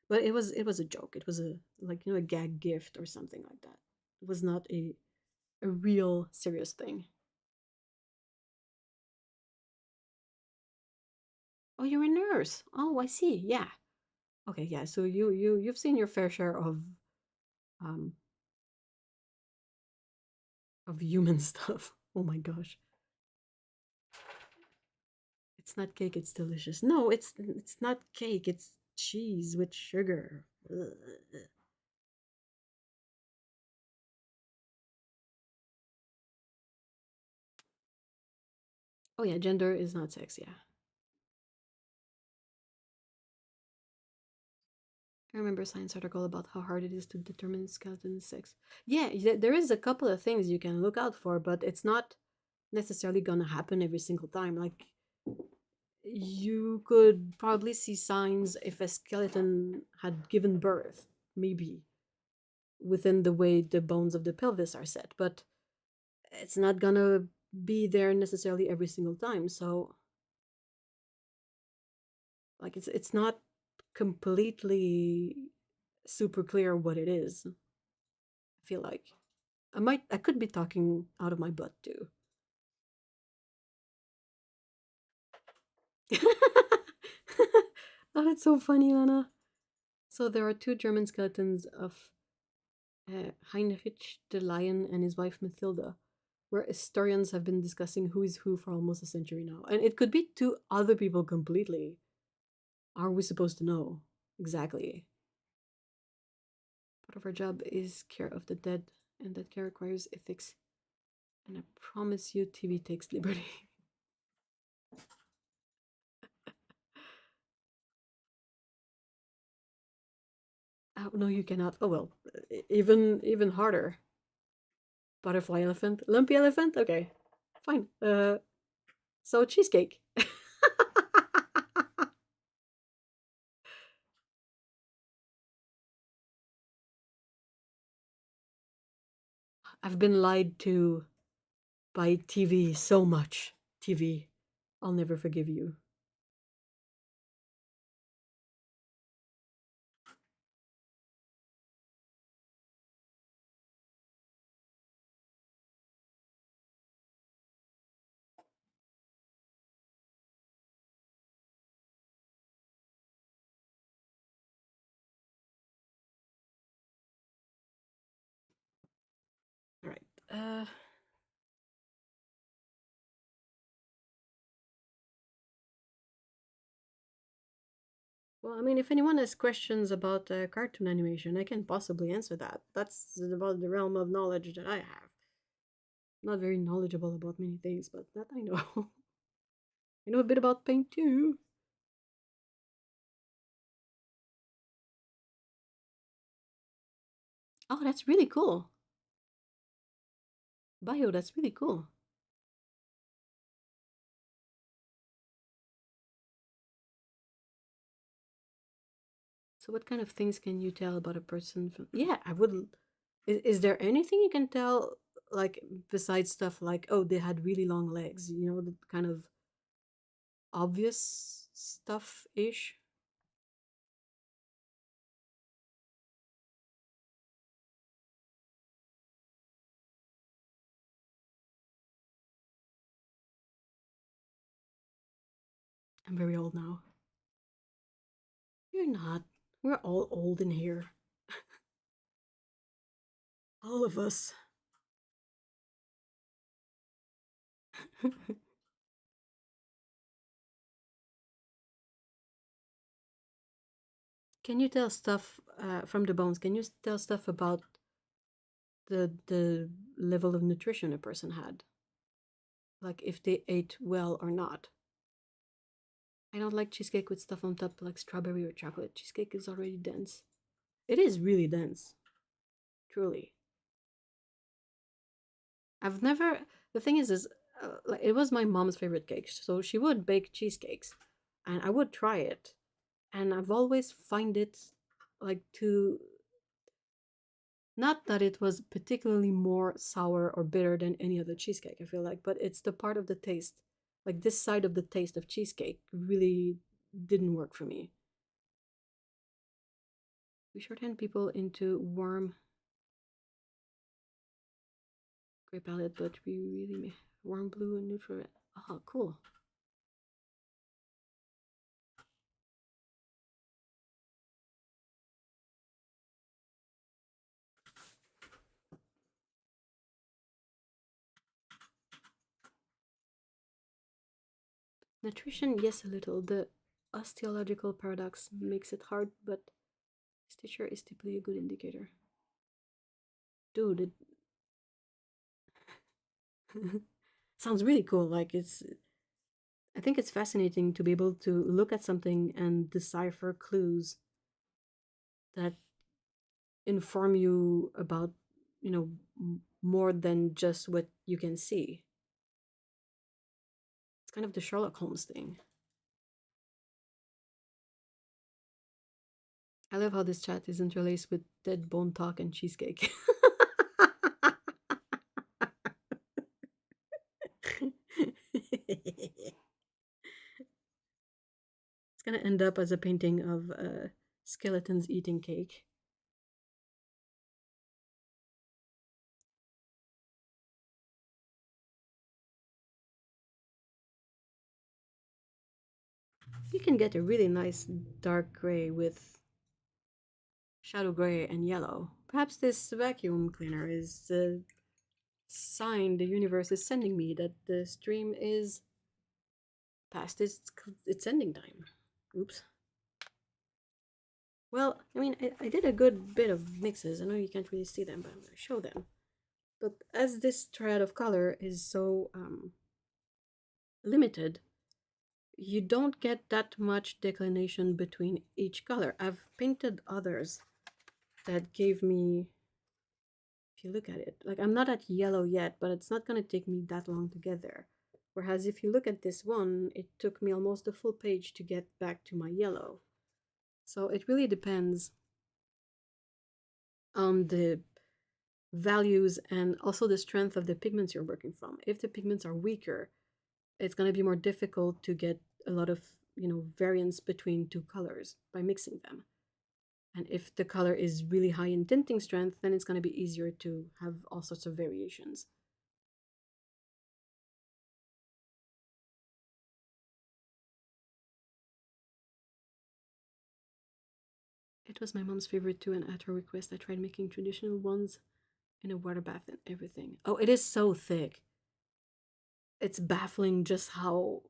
Speaker 1: But it was a joke. It was a, like, you know, a gag gift or something like that. It was not a real serious thing. Oh, you're a nurse. Oh, I see. Yeah. Okay. Yeah. So you've seen your fair share um of human stuff. Oh my gosh. It's not cake, it's delicious. No, it's not cake, it's cheese with sugar. Ugh. Oh yeah, gender is not sex, yeah. I remember a science article about how hard it is to determine skeleton sex. Yeah, there is a couple of things you can look out for, but it's not necessarily gonna happen every single time. Like, you could probably see signs if a skeleton had given birth, maybe, within the way the bones of the pelvis are set, but it's not gonna be there necessarily every single time. So, like, it's not completely super clear what it is. I feel like I could be talking out of my butt too. Oh, that's so funny, Lana. So there are two German skeletons of Heinrich the Lion and his wife Mathilda, where historians have been discussing who is who for almost a century now. And it could be two other people completely. Are we supposed to know? Exactly. Part of our job is care of the dead, and that care requires ethics. And I promise you, TV takes liberty. Oh no, you cannot. Oh well, even harder. Butterfly elephant, lumpy elephant. Okay, fine. So cheesecake. I've been lied to by TV so much. TV, I'll never forgive you. All right. Well, I mean, if anyone has questions about cartoon animation, I can possibly answer that. That's about the realm of knowledge that I have. Not very knowledgeable about many things, but that I know. I know a bit about paint too. Oh, that's really cool. Bio, that's really cool. So what kind of things can you tell about a person from... Yeah, I would Is there anything you can tell, like, besides stuff like, oh, they had really long legs, you know, the kind of obvious stuff-ish? I'm very old now. You're not. We're all old in here. All of us. Can you tell stuff from the bones? Can you tell stuff about the level of nutrition a person had? Like if they ate well or not? I don't like cheesecake with stuff on top like strawberry or chocolate. Cheesecake is already dense. It is really dense. Truly. I've never. The thing is, like, it was my mom's favorite cake, so she would bake cheesecakes, and I would try it, and I've always find it like too. Not that it was particularly more sour or bitter than any other cheesecake, I feel like, but it's the part of the taste, like this side of the taste of cheesecake, really didn't work for me. We shorthand people into warm gray palette, but we really warm blue and neutral red. Oh, cool. Nutrition, yes, a little. The osteological paradox makes it hard, but stitcher is typically a good indicator. Dude, it sounds really cool. Like I think it's fascinating to be able to look at something and decipher clues that inform you about, you know, more than just what you can see. It's kind of the Sherlock Holmes thing. I love how this chat is interlaced with dead bone talk and cheesecake. It's gonna end up as a painting of skeletons eating cake. You can get a really nice dark gray with shadow gray and yellow. Perhaps this vacuum cleaner is a sign the universe is sending me that the stream is past its ending time. Oops. Well, I mean, I did a good bit of mixes. I know you can't really see them, but I'm going to show them. But as this triad of color is so limited, you don't get that much declination between each color. I've painted others that gave me, if you look at it, like I'm not at yellow yet, but it's not going to take me that long to get there. Whereas if you look at this one, it took me almost a full page to get back to my yellow. So it really depends on the values and also the strength of the pigments you're working from. If the pigments are weaker, it's going to be more difficult to get a lot of, you know, variance between two colors by mixing them. And if the color is really high in tinting strength, then it's going to be easier to have all sorts of variations. It was my mom's favorite too, and at her request, I tried making traditional ones in a water bath and everything. Oh, it is so thick. It's baffling just how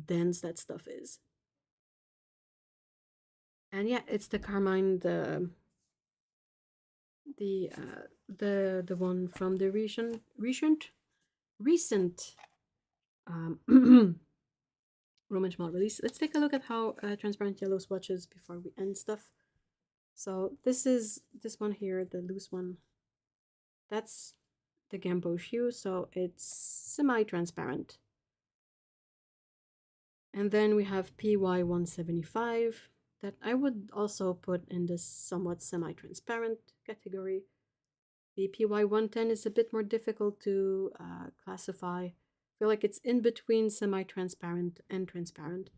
Speaker 1: dense that stuff is. And yeah, it's the Carmine, the one from the recent Roman Schmal release. Let's take a look at how transparent yellow swatches before we end stuff. So this is this one here, the loose one. That's the Gamboge hue, so it's semi-transparent. And then we have PY175 that I would also put in this somewhat semi-transparent category. The PY110 is a bit more difficult to classify. I feel like it's in between semi-transparent and transparent.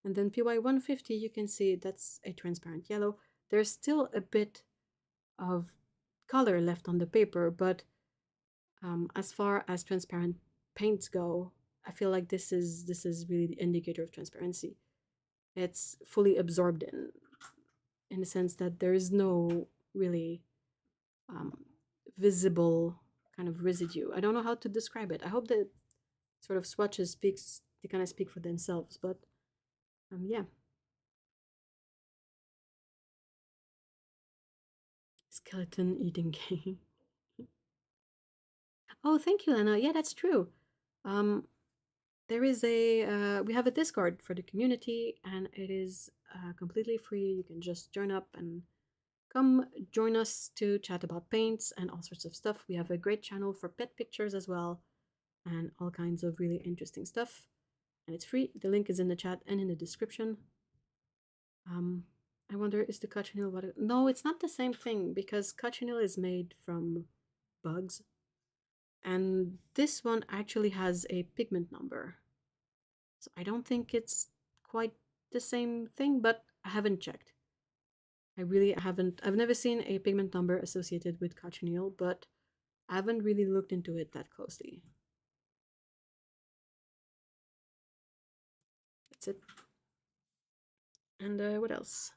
Speaker 1: And then PY150, you can see that's a transparent yellow. There's still a bit of color left on the paper, but as far as transparent paints go, I feel like this is really the indicator of transparency. It's fully absorbed in the sense that there is no really visible kind of residue. I don't know how to describe it. I hope that sort of swatches they kind of speak for themselves, but yeah. Skeleton eating game. Oh, thank you, Lena. Yeah, that's true. There is we have a Discord for the community, and it is completely free. You can just join up and come join us to chat about paints and all sorts of stuff. We have a great channel for pet pictures as well, and all kinds of really interesting stuff. And it's free. The link is in the chat and in the description. I wonder, is the cochineal water? No, it's not the same thing because cochineal is made from bugs, and this one actually has a pigment number. So I don't think it's quite the same thing, but I haven't checked. I really haven't. I've never seen a pigment number associated with cochineal, but I haven't really looked into it that closely. That's it. And what else?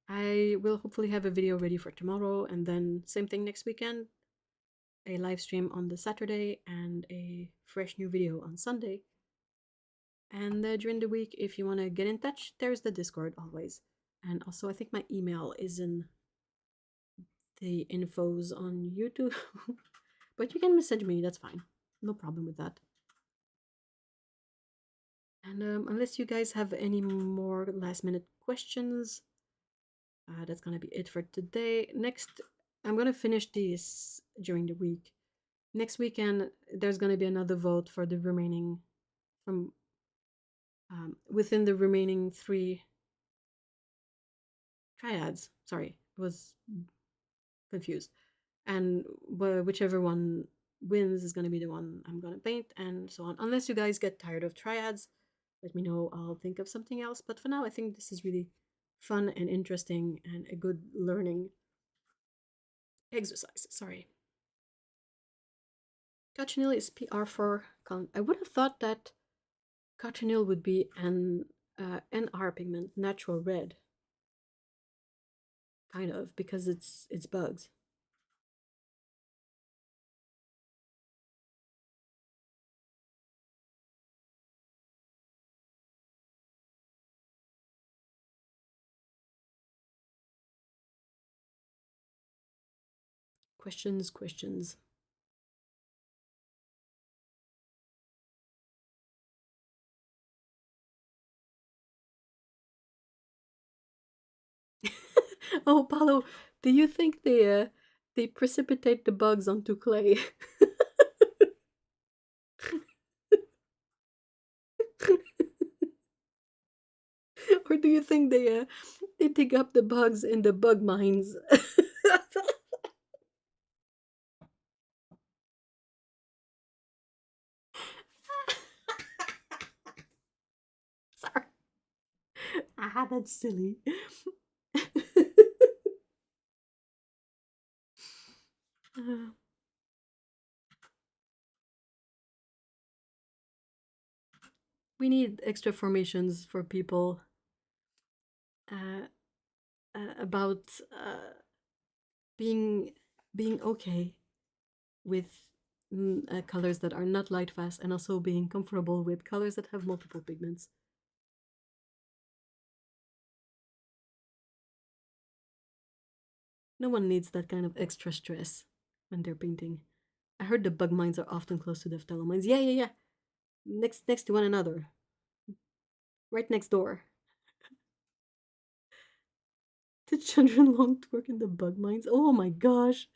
Speaker 1: I will hopefully have a video ready for tomorrow, and then same thing next weekend. A live stream on the Saturday and a fresh new video on Sunday. And during the week, if you want to get in touch, there's the Discord always. And also, I think my email is in the infos on YouTube. But you can message me, that's fine. No problem with that. And unless you guys have any more last minute questions, that's gonna be it for today. Next, I'm gonna finish these during the week. Next weekend, there's gonna be another vote for the remaining, from within the remaining 3 triads. Sorry, I was confused. And whichever one wins is gonna be the one I'm gonna paint, and so on. Unless you guys get tired of triads, let me know. I'll think of something else. But for now, I think this is really fun and interesting and a good learning exercise. Sorry. Cochineal is PR4. I would have thought that cochineal would be an NR pigment, natural red. Kind of, because it's bugs. Questions. Oh, Paulo, do you think they precipitate the bugs onto clay? Or do you think they dig up the bugs in the bug mines? Sorry. Ah, that's silly. We need extra formations for people about being okay with colors that are not light fast, and also being comfortable with colors that have multiple pigments. No one needs that kind of extra stress when they're painting. I heard the bug mines are often close to the phthalo mines. Yeah. Next to one another. Right next door. The children long to work in the bug mines. Oh my gosh.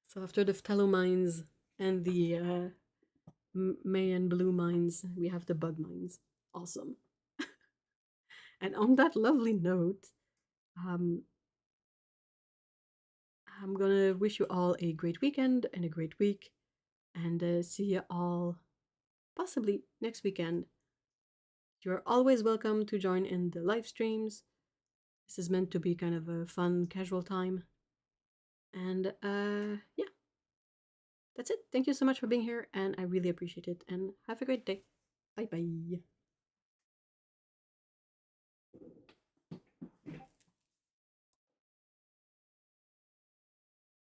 Speaker 1: So after the phthalo mines and the Mayan blue mines, we have the bug mines. Awesome. And on that lovely note, um, I'm gonna wish you all a great weekend and a great week, and see you all possibly next weekend. You're always welcome to join in the live streams. This is meant to be kind of a fun, casual time. And yeah, that's it. Thank you so much for being here, and I really appreciate it. And have a great day. Bye bye.